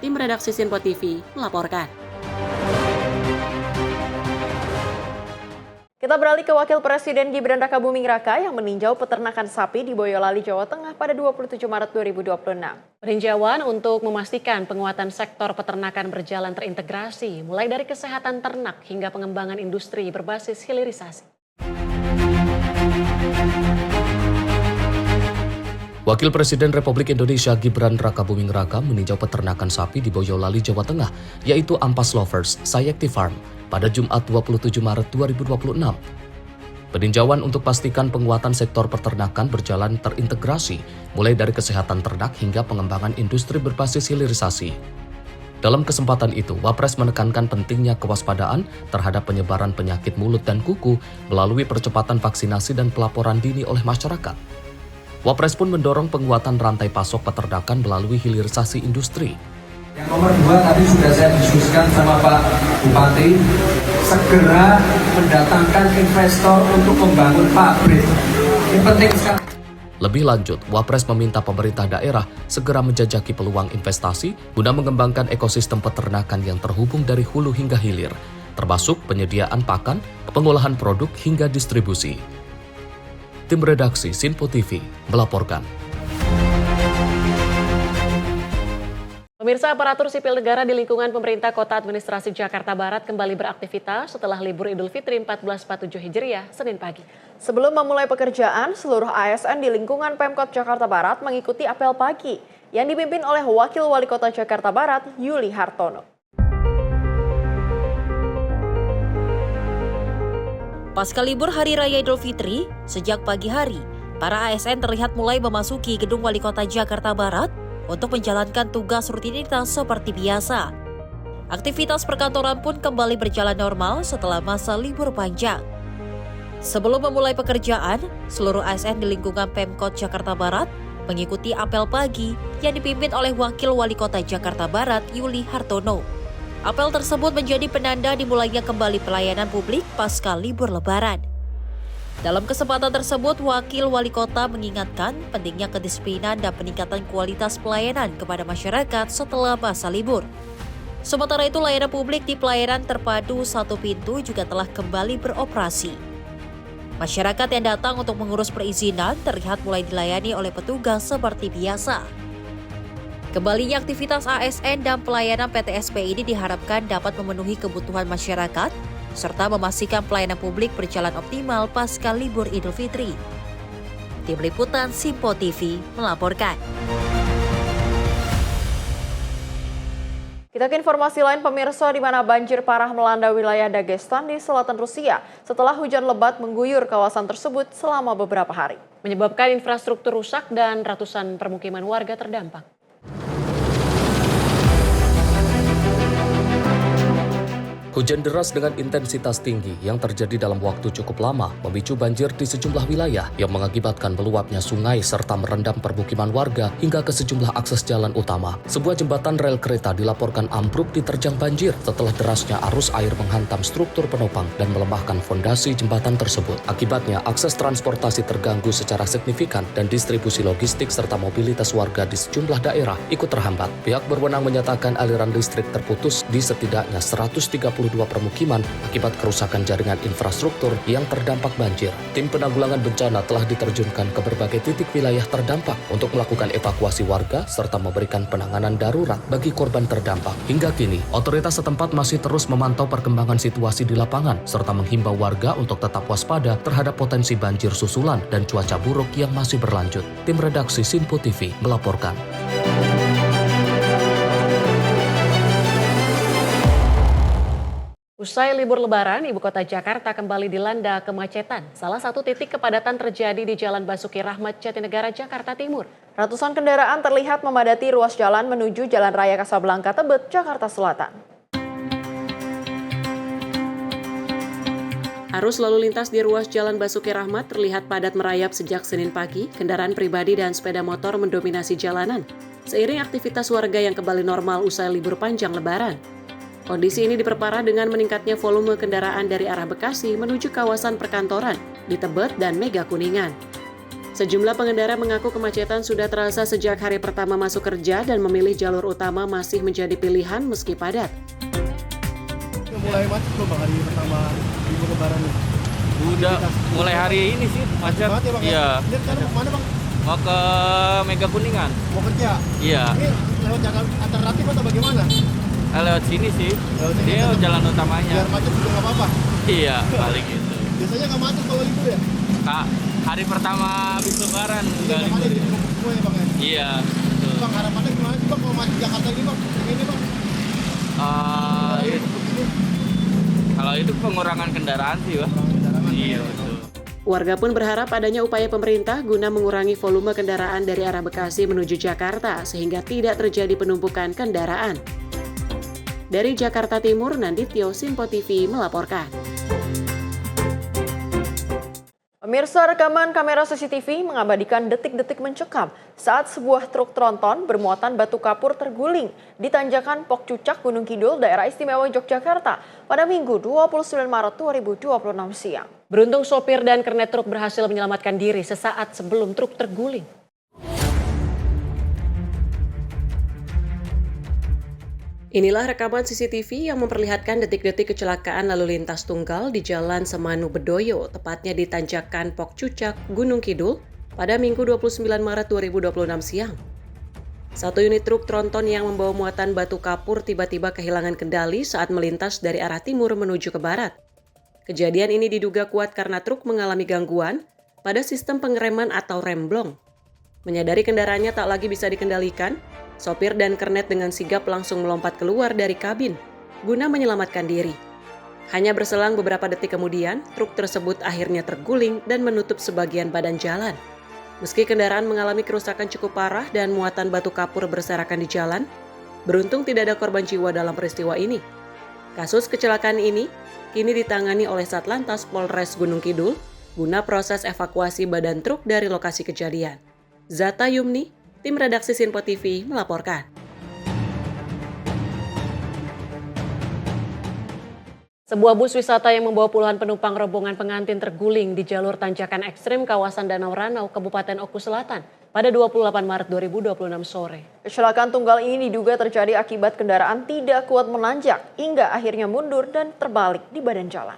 Speaker 2: Tim redaksi Sinpo TV melaporkan.
Speaker 1: Kita beralih ke Wakil Presiden Gibran Rakabuming Raka yang meninjau peternakan sapi di Boyolali, Jawa Tengah pada 27 Maret 2026.
Speaker 2: Peninjauan untuk memastikan penguatan sektor peternakan berjalan terintegrasi, mulai dari kesehatan ternak hingga pengembangan industri berbasis hilirisasi.
Speaker 8: Wakil Presiden Republik Indonesia Gibran Rakabuming Raka meninjau peternakan sapi di Boyolali, Jawa Tengah, yaitu Ampas Lovers Sayekti Farm, pada Jumat 27 Maret 2026. Peninjauan untuk pastikan penguatan sektor peternakan berjalan terintegrasi, mulai dari kesehatan ternak hingga pengembangan industri berbasis hilirisasi. Dalam kesempatan itu, Wapres menekankan pentingnya kewaspadaan terhadap penyebaran penyakit mulut dan kuku melalui percepatan vaksinasi dan pelaporan dini oleh masyarakat. Wapres pun mendorong penguatan rantai pasok peternakan melalui hilirisasi industri.
Speaker 7: Yang nomor 2 tadi sudah saya diskusikan sama Pak Bupati, segera mendatangkan investor untuk membangun pabrik. Ini penting sekali.
Speaker 8: Lebih lanjut, Wapres meminta pemerintah daerah segera menjajaki peluang investasi guna mengembangkan ekosistem peternakan yang terhubung dari hulu hingga hilir, termasuk penyediaan pakan, pengolahan produk hingga distribusi. Tim redaksi Sinpo TV melaporkan.
Speaker 2: Pemirsa, aparatur sipil negara di lingkungan pemerintah Kota Administrasi Jakarta Barat kembali beraktivitas setelah libur Idul Fitri 1447 Hijriah, Senin pagi.
Speaker 1: Sebelum memulai pekerjaan, seluruh ASN di lingkungan Pemkot Jakarta Barat mengikuti apel pagi yang dipimpin oleh Wakil Wali Kota Jakarta Barat, Yuli Hartono.
Speaker 5: Pasca libur Hari Raya Idul Fitri, sejak pagi hari, para ASN terlihat mulai memasuki Gedung Wali Kota Jakarta Barat untuk menjalankan tugas rutinitas seperti biasa. Aktivitas perkantoran pun kembali berjalan normal setelah masa libur panjang. Sebelum memulai pekerjaan, seluruh ASN di lingkungan Pemkot Jakarta Barat mengikuti apel pagi yang dipimpin oleh Wakil Wali Kota Jakarta Barat, Yuli Hartono. Apel tersebut menjadi penanda dimulainya kembali pelayanan publik pasca libur Lebaran. Dalam kesempatan tersebut, Wakil Wali Kota mengingatkan pentingnya kedisiplinan dan peningkatan kualitas pelayanan kepada masyarakat setelah masa libur. Sementara itu, layanan publik di pelayanan terpadu satu pintu juga telah kembali beroperasi. Masyarakat yang datang untuk mengurus perizinan terlihat mulai dilayani oleh petugas seperti biasa. Kembalinya aktivitas ASN dan pelayanan PTSP ini diharapkan dapat memenuhi kebutuhan masyarakat serta memastikan pelayanan publik berjalan optimal pasca libur Idul Fitri. Tim Liputan Sinpo TV melaporkan.
Speaker 1: Kita ke informasi lain, pemirsa, di mana banjir parah melanda wilayah Dagestan di selatan Rusia setelah hujan lebat mengguyur kawasan tersebut selama beberapa hari.
Speaker 2: Menyebabkan infrastruktur rusak dan ratusan permukiman warga terdampak.
Speaker 8: Hujan deras dengan intensitas tinggi yang terjadi dalam waktu cukup lama memicu banjir di sejumlah wilayah yang mengakibatkan meluapnya sungai serta merendam permukiman warga hingga ke sejumlah akses jalan utama. Sebuah jembatan rel kereta dilaporkan ambruk diterjang banjir setelah derasnya arus air menghantam struktur penopang dan melemahkan fondasi jembatan tersebut. Akibatnya, akses transportasi terganggu secara signifikan dan distribusi logistik serta mobilitas warga di sejumlah daerah ikut terhambat. Pihak berwenang menyatakan aliran listrik terputus di setidaknya 132 permukiman akibat kerusakan jaringan infrastruktur yang terdampak banjir. Tim penanggulangan bencana telah diterjunkan ke berbagai titik wilayah terdampak untuk melakukan evakuasi warga serta memberikan penanganan darurat bagi korban terdampak. Hingga kini, otoritas setempat masih terus memantau perkembangan situasi di lapangan serta menghimbau warga untuk tetap waspada terhadap potensi banjir susulan dan cuaca buruk yang masih berlanjut. Tim redaksi Sinpo TV melaporkan.
Speaker 2: Usai libur Lebaran, Ibu Kota Jakarta kembali dilanda kemacetan. Salah satu titik kepadatan terjadi di Jalan Basuki Rahmat, Jatinegara, Jakarta Timur.
Speaker 1: Ratusan kendaraan terlihat memadati ruas jalan menuju Jalan Raya Kasablangka Tebet, Jakarta Selatan.
Speaker 2: Arus lalu lintas di ruas Jalan Basuki Rahmat terlihat padat merayap sejak Senin pagi. Kendaraan pribadi dan sepeda motor mendominasi jalanan, seiring aktivitas warga yang kembali normal usai libur panjang Lebaran. Kondisi ini diperparah dengan meningkatnya volume kendaraan dari arah Bekasi menuju kawasan perkantoran di Tebet dan Mega Kuningan. Sejumlah pengendara mengaku kemacetan sudah terasa sejak hari pertama masuk kerja dan memilih jalur utama masih menjadi pilihan meski padat.
Speaker 3: Mulai macet belum Bang hari pertama libur Lebaran ini?
Speaker 22: Udah mulai hari ini sih macet.
Speaker 3: Macet ya Bang?
Speaker 22: Iya.
Speaker 3: Ini rencana mau kemana Bang?
Speaker 22: Mau ke Mega Kuningan.
Speaker 3: Mau kerja?
Speaker 22: Iya.
Speaker 3: Ini lewat jalan alternatif atau bagaimana?
Speaker 22: Lewat sini sih. Dia jalan utamanya.
Speaker 3: Biar macet juga nggak apa-apa?
Speaker 22: Iya, paling gitu.
Speaker 3: Biasanya nggak macet kalau libur ya?
Speaker 22: Kak, hari pertama habis Lebaran nggak libur.
Speaker 3: Semua ya Bang ya?
Speaker 22: Iya. Betul.
Speaker 3: Bang harapannya gimana sih Bang kalau macet Jakarta ini Bang? Ini Bang?
Speaker 22: Kalau itu pengurangan kendaraan sih, Bang. Iya, betul.
Speaker 2: Warga pun berharap adanya upaya pemerintah guna mengurangi volume kendaraan dari arah Bekasi menuju Jakarta sehingga tidak terjadi penumpukan kendaraan. Dari Jakarta Timur, Nandityo, Sinpo TV melaporkan.
Speaker 1: Pemirsa, rekaman kamera CCTV mengabadikan detik-detik mencekam saat sebuah truk tronton bermuatan batu kapur terguling di tanjakan Pok Cucak, Gunung Kidul, Daerah Istimewa Yogyakarta pada Minggu 29 Maret 2026 siang.
Speaker 2: Beruntung sopir dan kernet truk berhasil menyelamatkan diri sesaat sebelum truk terguling. Inilah rekaman CCTV yang memperlihatkan detik-detik kecelakaan lalu lintas tunggal di Jalan Semanu Bedoyo, tepatnya di tanjakan Pok Cucak, Gunung Kidul, pada Minggu 29 Maret 2026 siang. Satu unit truk tronton yang membawa muatan batu kapur tiba-tiba kehilangan kendali saat melintas dari arah timur menuju ke barat. Kejadian ini diduga kuat karena truk mengalami gangguan pada sistem pengereman atau remblong. Menyadari kendaraannya tak lagi bisa dikendalikan, sopir dan kernet dengan sigap langsung melompat keluar dari kabin guna menyelamatkan diri. Hanya berselang beberapa detik kemudian, truk tersebut akhirnya terguling dan menutup sebagian badan jalan. Meski kendaraan mengalami kerusakan cukup parah dan muatan batu kapur berserakan di jalan, beruntung tidak ada korban jiwa dalam peristiwa ini. Kasus kecelakaan ini kini ditangani oleh Satlantas Polres Gunung Kidul guna proses evakuasi badan truk dari lokasi kejadian. Zata Yumni, tim redaksi Sinpo TV melaporkan. Sebuah bus wisata yang membawa puluhan penumpang rombongan pengantin terguling di jalur tanjakan ekstrim kawasan Danau Ranau, Kabupaten Oku Selatan pada 28 Maret 2026 sore.
Speaker 1: Kecelakaan tunggal ini diduga terjadi akibat kendaraan tidak kuat menanjak hingga akhirnya mundur dan terbalik di badan jalan.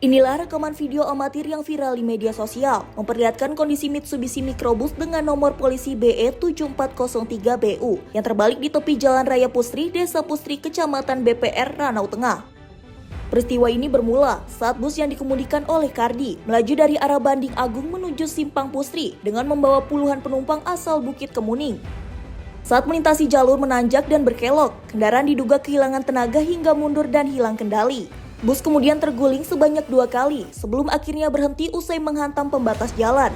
Speaker 6: Inilah rekaman video amatir yang viral di media sosial, memperlihatkan kondisi Mitsubishi Microbus dengan nomor polisi BE7403BU yang terbalik di tepi Jalan Raya Pustri, Desa Pustri, Kecamatan BPR, Ranau Tengah. Peristiwa ini bermula saat bus yang dikemudikan oleh Kardi melaju dari arah Banding Agung menuju Simpang Pustri dengan membawa puluhan penumpang asal Bukit Kemuning. Saat melintasi jalur menanjak dan berkelok, kendaraan diduga kehilangan tenaga hingga mundur dan hilang kendali. Bus kemudian terguling sebanyak 2 kali sebelum akhirnya berhenti usai menghantam pembatas jalan.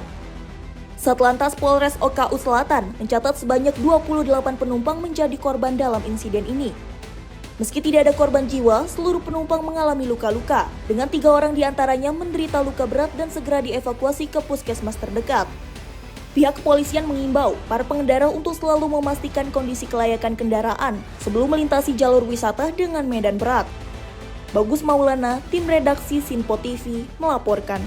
Speaker 6: Satlantas Polres OKU Selatan mencatat sebanyak 28 penumpang menjadi korban dalam insiden ini. Meski tidak ada korban jiwa, seluruh penumpang mengalami luka-luka, dengan 3 orang diantaranya menderita luka berat dan segera dievakuasi ke puskesmas terdekat. Pihak kepolisian mengimbau para pengendara untuk selalu memastikan kondisi kelayakan kendaraan sebelum melintasi jalur wisata dengan medan berat. Bagus Maulana, tim redaksi Sinpo TV, melaporkan.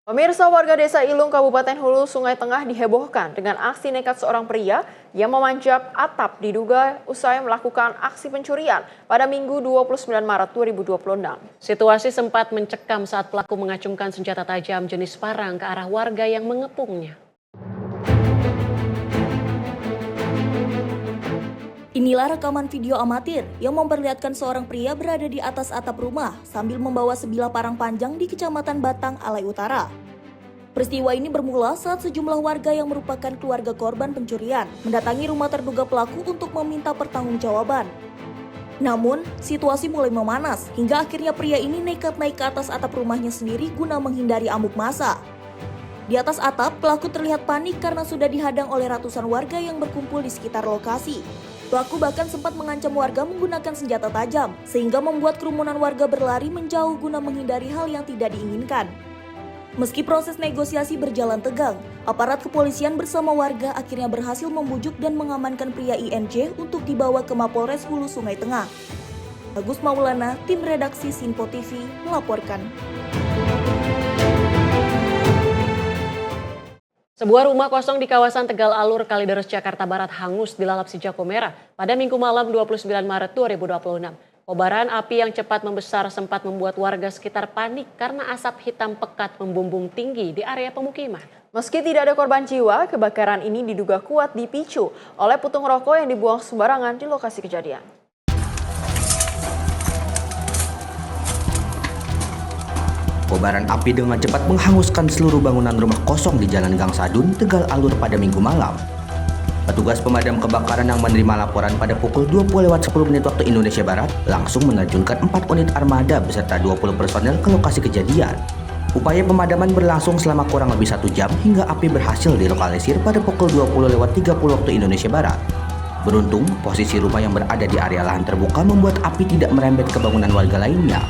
Speaker 1: Pemirsa, warga desa Ilung, Kabupaten Hulu, Sungai Tengah dihebohkan dengan aksi nekat seorang pria yang memanjat atap diduga usai melakukan aksi pencurian pada Minggu 29 Maret 2026.
Speaker 2: Situasi sempat mencekam saat pelaku mengacungkan senjata tajam jenis parang ke arah warga yang mengepungnya.
Speaker 6: Inilah rekaman video amatir yang memperlihatkan seorang pria berada di atas atap rumah sambil membawa sebilah parang panjang di Kecamatan Batang, Alai Utara. Peristiwa ini bermula saat sejumlah warga yang merupakan keluarga korban pencurian mendatangi rumah terduga pelaku untuk meminta pertanggungjawaban. Namun, situasi mulai memanas hingga akhirnya pria ini nekat naik ke atas atap rumahnya sendiri guna menghindari amuk massa. Di atas atap, pelaku terlihat panik karena sudah dihadang oleh ratusan warga yang berkumpul di sekitar lokasi. Pelaku bahkan sempat mengancam warga menggunakan senjata tajam, sehingga membuat kerumunan warga berlari menjauh guna menghindari hal yang tidak diinginkan. Meski proses negosiasi berjalan tegang, aparat kepolisian bersama warga akhirnya berhasil membujuk dan mengamankan pria INJ untuk dibawa ke Mapolres Hulu Sungai Tengah. Bagus Maulana, tim redaksi Sinpo TV, melaporkan.
Speaker 2: Sebuah rumah kosong di kawasan Tegal Alur, Kalideres, Jakarta Barat hangus dilalap si Jago Merah pada Minggu malam 29 Maret 2026. Kobaran api yang cepat membesar sempat membuat warga sekitar panik karena asap hitam pekat membumbung tinggi di area pemukiman.
Speaker 1: Meski tidak ada korban jiwa, kebakaran ini diduga kuat dipicu oleh putung rokok yang dibuang sembarangan di lokasi kejadian.
Speaker 13: Kobaran api dengan cepat menghanguskan seluruh bangunan rumah kosong di Jalan Gang Sadun, Tegal Alur pada Minggu malam. Petugas pemadam kebakaran yang menerima laporan pada pukul 20.10 waktu Indonesia Barat langsung menerjunkan 4 unit armada beserta 20 personel ke lokasi kejadian. Upaya pemadaman berlangsung selama kurang lebih 1 jam hingga api berhasil dilokalisir pada pukul 20.30 waktu Indonesia Barat. Beruntung, posisi rumah yang berada di area lahan terbuka membuat api tidak merembet ke bangunan warga lainnya.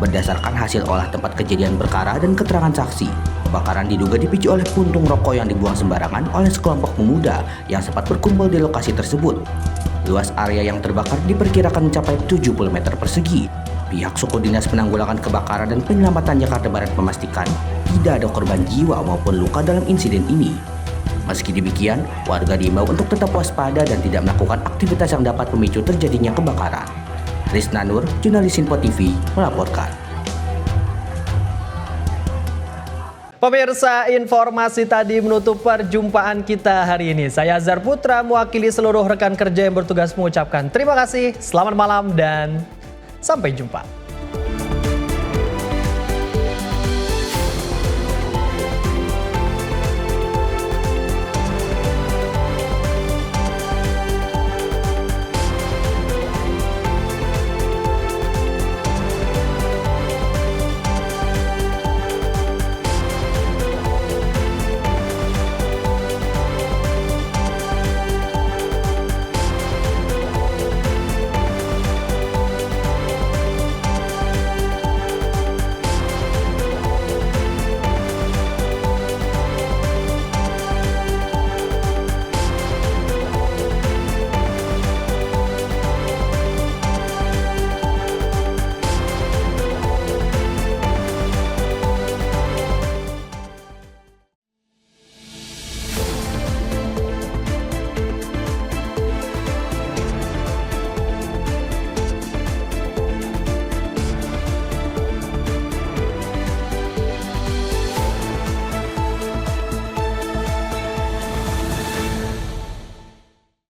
Speaker 13: Berdasarkan hasil olah tempat kejadian perkara dan keterangan saksi, kebakaran diduga dipicu oleh puntung rokok yang dibuang sembarangan oleh sekelompok pemuda yang sempat berkumpul di lokasi tersebut. Luas area yang terbakar diperkirakan mencapai 70 meter persegi. Pihak Suku Dinas Penanggulangan Kebakaran dan Penyelamatan Jakarta Barat memastikan tidak ada korban jiwa maupun luka dalam insiden ini. Meski demikian, warga diimbau untuk tetap waspada dan tidak melakukan aktivitas yang dapat memicu terjadinya kebakaran. Rizna Nur, jurnalis Sinpo TV, melaporkan.
Speaker 9: Pemirsa, informasi tadi menutup perjumpaan kita hari ini. Saya Azhar Putra, mewakili seluruh rekan kerja yang bertugas mengucapkan terima kasih, selamat malam, dan sampai jumpa.